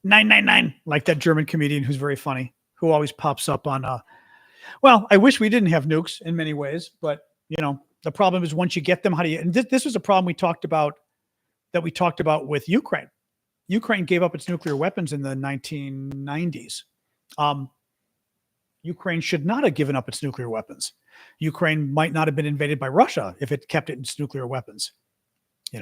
999. Like that German comedian who's very funny, who always pops up on, well, I wish we didn't have nukes in many ways, but the problem is once you get them, how do you, and this was a problem we talked about with Ukraine. Ukraine gave up its nuclear weapons in the 1990s. Ukraine should not have given up its nuclear weapons. Ukraine might not have been invaded by Russia if it kept its nuclear weapons.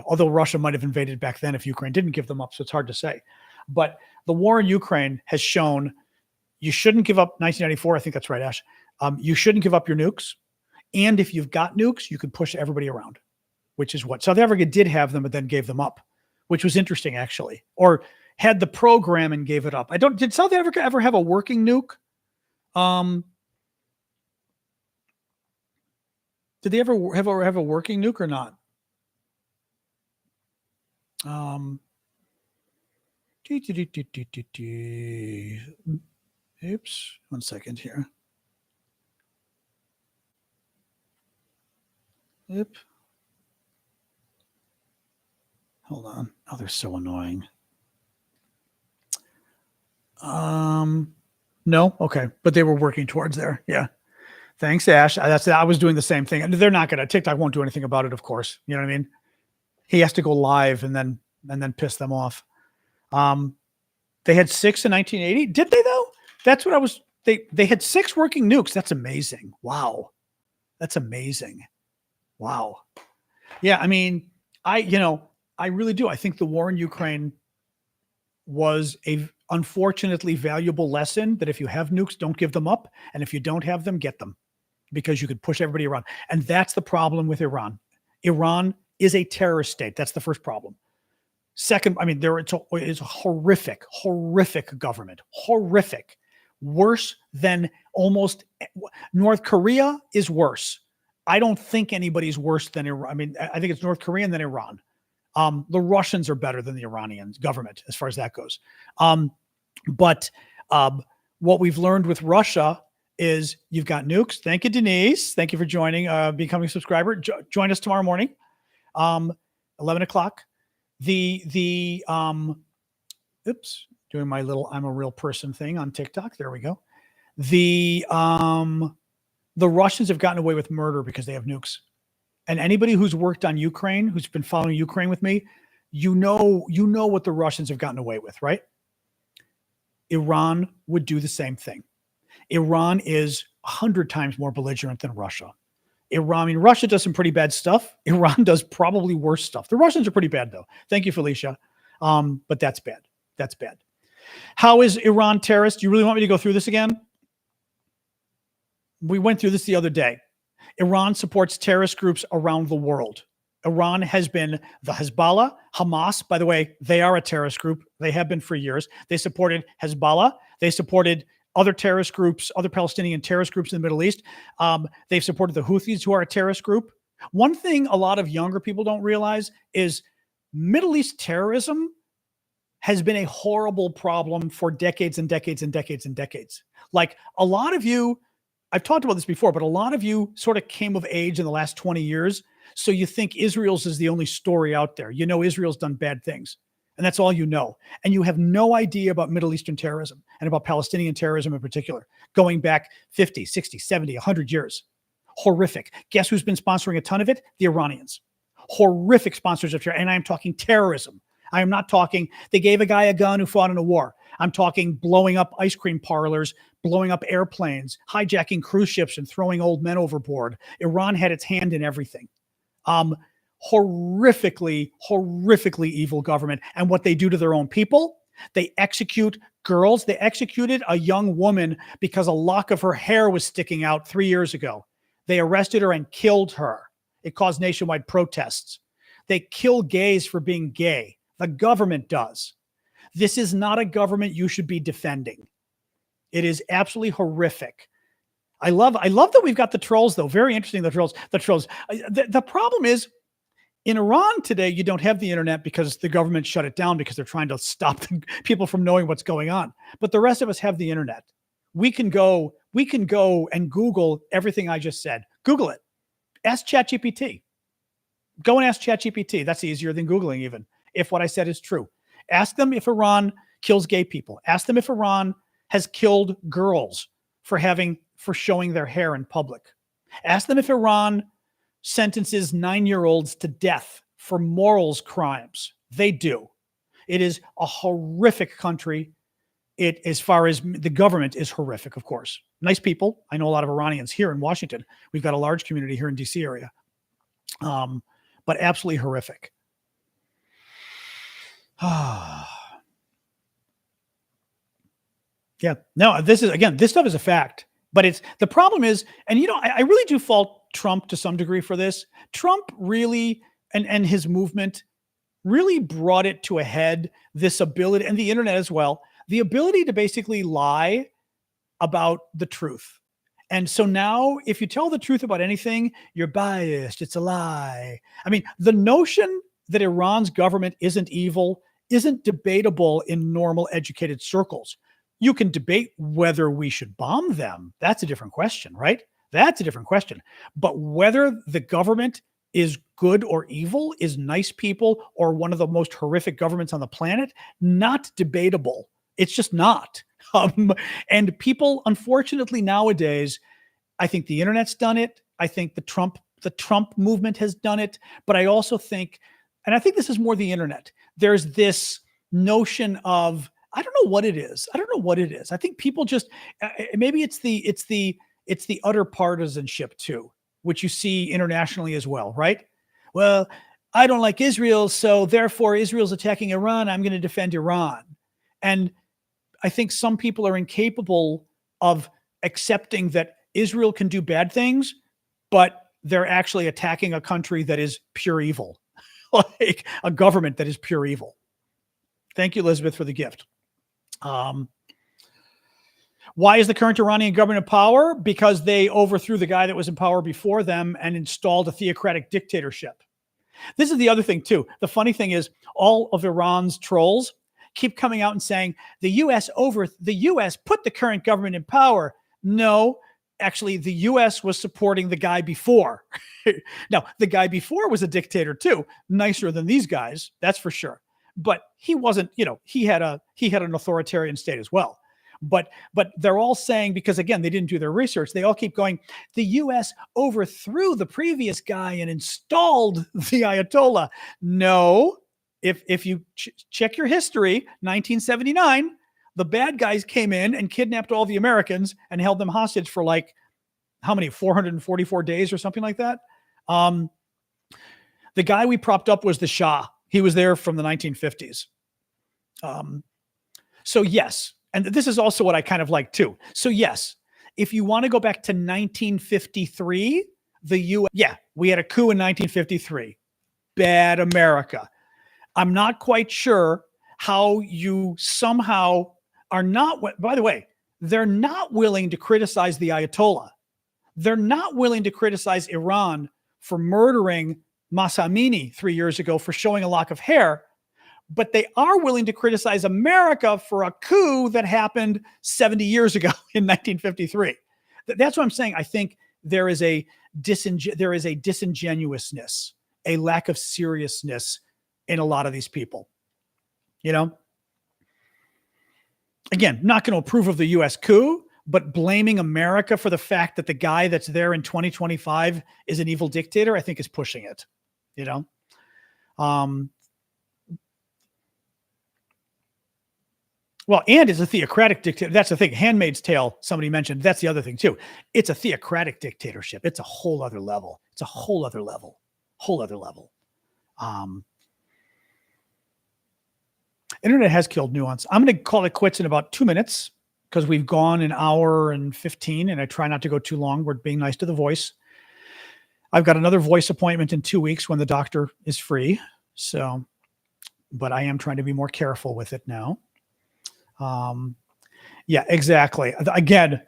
Although Russia might have invaded back then if Ukraine didn't give them up, so it's hard to say. But the war in Ukraine has shown you shouldn't give up 1994. I think that's right, Ash. You shouldn't give up your nukes. And if you've got nukes, you can push everybody around, which is what South Africa did have them, but then gave them up, which was interesting, actually. Or had the program and gave it up. Did South Africa ever have a working nuke? Did they ever have a working nuke or not? Oops, 1 second here. Yep. Hold on. Oh, they're so annoying. No. Okay. But they were working towards there. Yeah. Thanks, Ash. I was doing the same thing. And they're not going to, TikTok won't do anything about it, of course. You know what I mean? He has to go live and then piss them off. They had 6 in 1980. Did they though? That's what they had 6 working nukes. That's amazing. Wow. That's amazing. Wow. Yeah. I mean, I really do. I think the war in Ukraine was a unfortunately valuable lesson that if you have nukes, don't give them up. And if you don't have them, get them, because you could push everybody around. And that's the problem with Iran. Iran is a terrorist state. That's the first problem. Second, I mean, it's a horrific government. Horrific. Worse than almost North Korea is worse. I don't think anybody's worse than Iran. I mean, I think it's North Korea and then Iran. The Russians are better than the Iranian government as far as that goes. But what we've learned with Russia is you've got nukes. Thank you, Denise. Thank you for joining, becoming a subscriber. Join us tomorrow morning, 11 o'clock. Oops, doing my little I'm a real person thing on TikTok. There we go. The Russians have gotten away with murder because they have nukes. And anybody who's worked on Ukraine, who's been following Ukraine with me, you know what the Russians have gotten away with, right? Iran would do the same thing. Iran is 100 times more belligerent than Russia. Russia does some pretty bad stuff. Iran does probably worse stuff. The Russians are pretty bad, though. Thank you, Felicia. But that's bad. That's bad. How is Iran terrorist? Do you really want me to go through this again? We went through this the other day. Iran supports terrorist groups around the world. Iran has been the Hezbollah, Hamas. By the way, they are a terrorist group. They have been for years. They supported Hezbollah. They supported other terrorist groups, other Palestinian terrorist groups in the Middle East. They've supported the Houthis, who are a terrorist group. One thing a lot of younger people don't realize is Middle East terrorism has been a horrible problem for decades and decades and decades and decades. Like a lot of you, I've talked about this before, but a lot of you sort of came of age in the last 20 years. So you think Israel's is the only story out there. You know Israel's done bad things. And that's all you know. And you have no idea about Middle Eastern terrorism and about Palestinian terrorism in particular, going back 50, 60, 70, 100 years. Horrific. Guess who's been sponsoring a ton of it? The Iranians. Horrific sponsors of terror. And I'm talking terrorism. I am not talking, they gave a guy a gun who fought in a war. I'm talking blowing up ice cream parlors, blowing up airplanes, hijacking cruise ships and throwing old men overboard. Iran had its hand in everything. Horrifically evil government. And what they do to their own people, they execute girls. They executed a young woman because a lock of her hair was sticking out 3 years ago. They arrested her and killed her. It caused nationwide protests. They kill gays for being gay. The government does. This is not a government you should be defending. It is absolutely horrific. I love that we've got the trolls, though. Very interesting, the trolls. The problem is, in Iran today, you don't have the internet because the government shut it down because they're trying to stop people from knowing what's going on. But the rest of us have the internet. We can go and Google everything I just said. Google it. Ask ChatGPT. Go and ask ChatGPT. That's easier than Googling even, if what I said is true. Ask them if Iran kills gay people. Ask them if Iran has killed girls for showing their hair in public. Ask them if Iran sentences 9-year-olds to death for morals crimes. They do. It is a horrific country. As far as the government is horrific, of course. Nice people. I know a lot of Iranians here in Washington. We've got a large community here in DC area. But absolutely horrific. Yeah. No, this stuff is a fact. But the problem is, and I really do fault Trump to some degree for this. Trump really, and his movement really brought it to a head, this ability, and the internet as well, the ability to basically lie about the truth. And so now if you tell the truth about anything, you're biased. It's a lie. I mean, the notion that Iran's government isn't evil isn't debatable in normal educated circles. You can debate whether we should bomb them. That's a different question, right? That's a different question. But whether the government is good or evil, is nice people, or one of the most horrific governments on the planet, not debatable. It's just not. And people, unfortunately, nowadays, I think the internet's done it. I think the Trump movement has done it. But I also think, and I think this is more the internet, there's this notion of, I don't know what it is. I think people just, maybe it's the utter partisanship too, which you see internationally as well, right? Well, I don't like Israel, so therefore Israel's attacking Iran. I'm going to defend Iran. And I think some people are incapable of accepting that Israel can do bad things, but they're actually attacking a country that is pure evil, like a government that is pure evil. Thank you, Elizabeth, for the gift. Why is the current Iranian government in power? Because they overthrew the guy that was in power before them and installed a theocratic dictatorship. This is the other thing too. The funny thing is all of Iran's trolls keep coming out and saying the U.S. put the current government in power. No, Actually, the U.S. was supporting the guy before. Now, the guy before was a dictator too, nicer than these guys, that's for sure. But he wasn't, he had an authoritarian state as well. But they're all saying, because again, they didn't do their research, they all keep going, the US overthrew the previous guy and installed the Ayatollah. No, if you check your history, 1979, the bad guys came in and kidnapped all the Americans and held them hostage for like, how many, 444 days or something like that? The guy we propped up was the Shah. He was there from the 1950s. So yes, and this is also what I kind of like too. So yes, if you want to go back to 1953, the U.S., yeah, we had a coup in 1953. Bad America. I'm not quite sure how you somehow are not, by the way, they're not willing to criticize the Ayatollah. They're not willing to criticize Iran for murdering Mahsa Amini 3 years ago for showing a lock of hair, but they are willing to criticize America for a coup that happened 70 years ago in 1953. That's what I'm saying. I think there is a disingenuousness, a lack of seriousness in a lot of these people. Again, not going to approve of the U.S. coup, but blaming America for the fact that the guy that's there in 2025 is an evil dictator, I think is pushing it. Well, and it's a theocratic dictator. That's the thing. Handmaid's Tale, somebody mentioned. That's the other thing too. It's a theocratic dictatorship. It's a whole other level. Internet has killed nuance. I'm going to call it quits in about 2 minutes because we've gone an hour and 15, and I try not to go too long. We're being nice to the voice. I've got another voice appointment in 2 weeks when the doctor is free. So, but I am trying to be more careful with it now. Yeah, exactly. Again,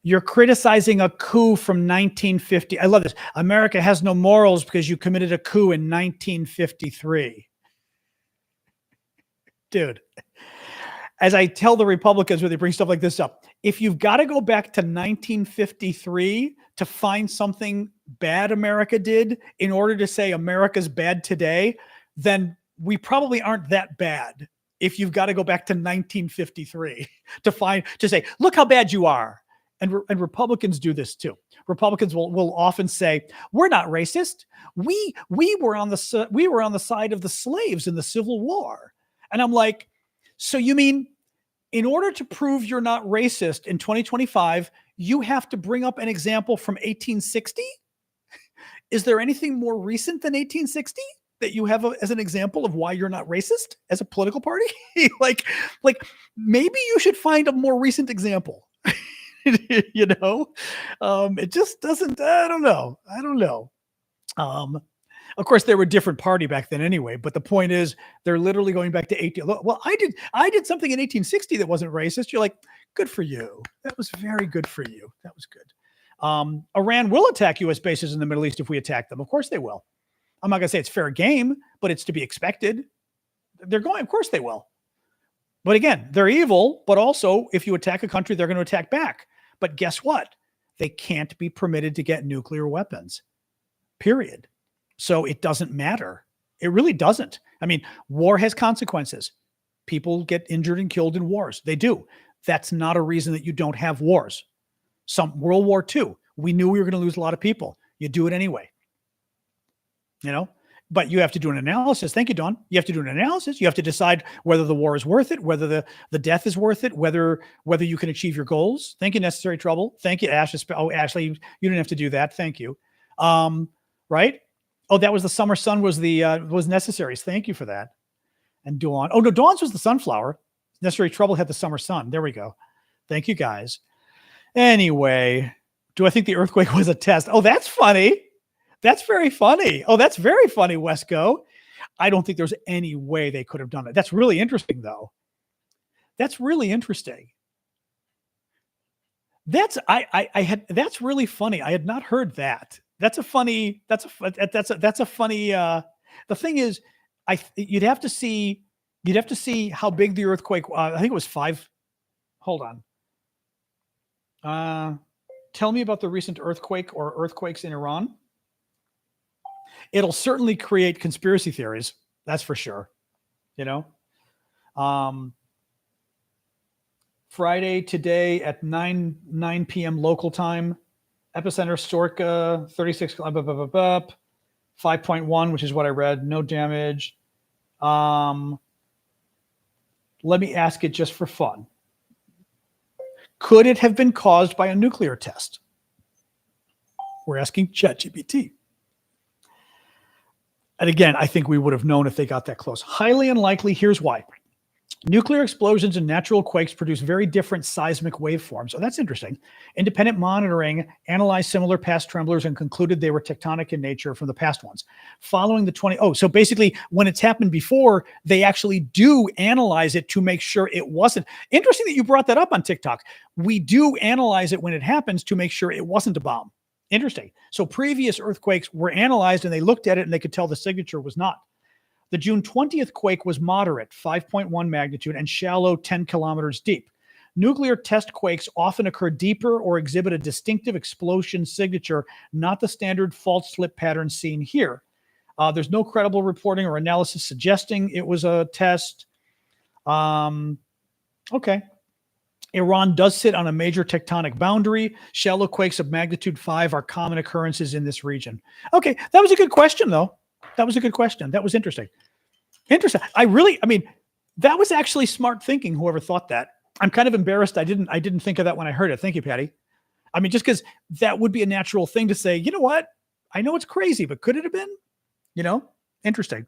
you're criticizing a coup from 1950. I love this. America has no morals because you committed a coup in 1953. Dude, as I tell the Republicans when they bring stuff like this up, if you've got to go back to 1953 to find something bad America did in order to say America's bad today, then we probably aren't that bad. If you've got to go back to 1953 to say, look how bad you are. And Republicans do this too. Republicans will often say, we're not racist. We were on the side of the slaves in the Civil War. And I'm like, so you mean in order to prove you're not racist in 2025, you have to bring up an example from 1860? Is there anything more recent than 1860? That you have as an example of why you're not racist as a political party? like maybe you should find a more recent example. It just doesn't, I don't know. Of course they were a different party back then anyway, but the point is they're literally going back to 18. Well, I did something in 1860 that wasn't racist. You're like, good for you. That was very good for you. That was good. Iran will attack U.S. bases in the Middle East if we attack them. Of course they will. I'm not going to say it's fair game, but it's to be expected. They're going, of course they will. But again, they're evil, but also if you attack a country, they're going to attack back. But guess what? They can't be permitted to get nuclear weapons, period. So it doesn't matter. It really doesn't. I mean, war has consequences. People get injured and killed in wars. They do. That's not a reason that you don't have wars. World War II, we knew we were going to lose a lot of people. You do it anyway. But you have to do an analysis. Thank you, Dawn. You have to do an analysis. You have to decide whether the war is worth it, whether the death is worth it, whether you can achieve your goals. Thank you, Necessary Trouble. Thank you, Ash. Oh, Ashley, you didn't have to do that. Thank you. Right? Oh, that was the Summer Sun was Necessaries. Thank you for that. And Dawn. Oh, no, Dawn's was the Sunflower. Necessary Trouble had the Summer Sun. There we go. Thank you, guys. Anyway, do I think the earthquake was a test? Oh, that's funny. That's very funny. Oh, that's very funny, Wesco. I don't think there's any way they could have done it. That's really interesting, though. That's really interesting. That's really funny. I had not heard that. The thing is, you'd have to see how big the earthquake. I think it was 5. Hold on. Tell me about the recent earthquake or earthquakes in Iran. It'll certainly create conspiracy theories. That's for sure. You know, Friday today at 9 p.m. local time, epicenter Sorka 36 5.1, which is what I read. No damage. Let me ask it just for fun. Could it have been caused by a nuclear test? We're asking ChatGPT. And again, I think we would have known if they got that close. Highly unlikely. Here's why. Nuclear explosions and natural quakes produce very different seismic waveforms. Oh, that's interesting. Independent monitoring analyzed similar past tremblers and concluded they were tectonic in nature from the past ones. Following the so basically when it's happened before, they actually do analyze it to make sure it wasn't. Interesting that you brought that up on TikTok. We do analyze it when it happens to make sure it wasn't a bomb. Interesting. So previous earthquakes were analyzed and they looked at it and they could tell the signature was not. The June 20th quake was moderate, 5.1 magnitude, and shallow, 10 kilometers deep. Nuclear test quakes often occur deeper or exhibit a distinctive explosion signature, not the standard fault slip pattern seen here. There's no credible reporting or analysis suggesting it was a test. Okay. Iran does sit on a major tectonic boundary. Shallow quakes of magnitude 5 are common occurrences in this region. Okay, that was a good question, though. That was a good question. That was interesting. Interesting. I mean, that was actually smart thinking, whoever thought that. I'm kind of embarrassed I didn't think of that when I heard it. Thank you, Patty. I mean, just because that would be a natural thing to say, you know what? I know it's crazy, but could it have been? You know, interesting.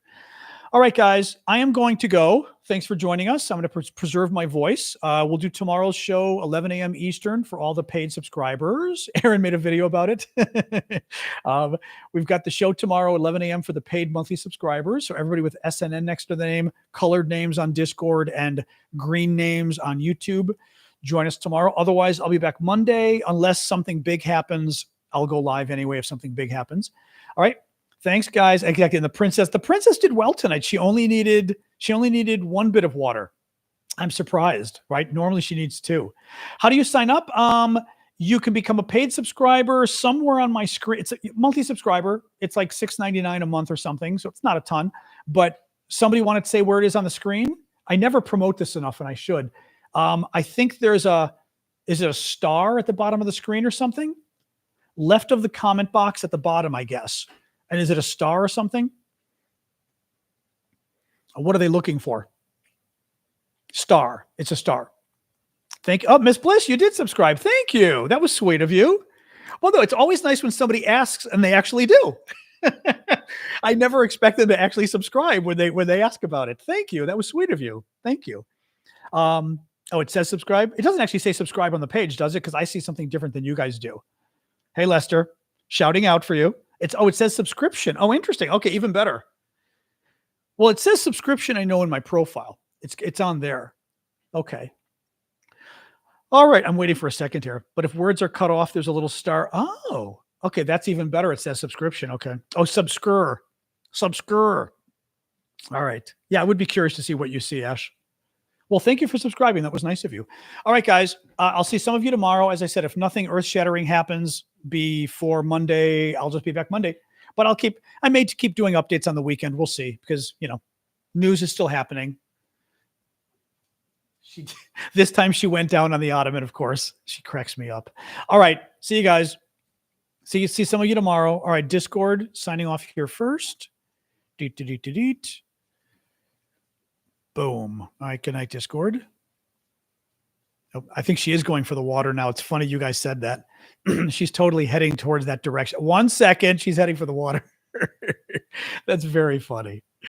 All right, guys, I am going to go. Thanks for joining us. I'm going to preserve my voice. We'll do tomorrow's show, 11 a.m. Eastern, for all the paid subscribers. Aaron made a video about it. We've got the show tomorrow, 11 a.m. for the paid monthly subscribers. So everybody with SNN next to the name, colored names on Discord, and green names on YouTube, join us tomorrow. Otherwise, I'll be back Monday. Unless something big happens, I'll go live anyway if something big happens. All right. Thanks, guys. Exactly. And the princess did well tonight. She only needed one bit of water. I'm surprised, right? Normally she needs 2. How do you sign up? You can become a paid subscriber somewhere on my screen. It's a monthly subscriber. It's like $6.99 a month or something. So it's not a ton, but somebody wanted to say where it is on the screen. I never promote this enough, and I should. I think is it a star at the bottom of the screen or something? Left of the comment box at the bottom, I guess. And is it a star or something? What are they looking for? Star. It's a star. Thank you. Oh, Miss Bliss, you did subscribe. Thank you. That was sweet of you. Well, no, it's always nice when somebody asks and they actually do. I never expect them to actually subscribe when they ask about it. Thank you. That was sweet of you. Thank you. Oh, it says subscribe. It doesn't actually say subscribe on the page, does it? Because I see something different than you guys do. Hey, Lester, shouting out for you. It says subscription. Oh, interesting. Okay, even better. Well, it says subscription, I know, in my profile. It's on there. Okay. All right, I'm waiting for a second here. But if words are cut off, there's a little star. Oh, okay, that's even better. It says subscription. Okay. Oh, subscriber. All right. Yeah, I would be curious to see what you see, Ash. Well, thank you for subscribing. That was nice of you. All right, guys. I'll see some of you tomorrow. As I said, if nothing earth-shattering happens before Monday, I'll just be back Monday. But I may keep doing updates on the weekend. We'll see, because, you know, news is still happening. This time she went down on the ottoman, of course. She cracks me up. All right. See you guys. See some of you tomorrow. All right. Discord signing off here first. Boom. All right. Good night, Discord. Oh, I think she is going for the water now. It's funny you guys said that. She's totally heading towards that direction. 1 second. She's heading for the water. That's very funny.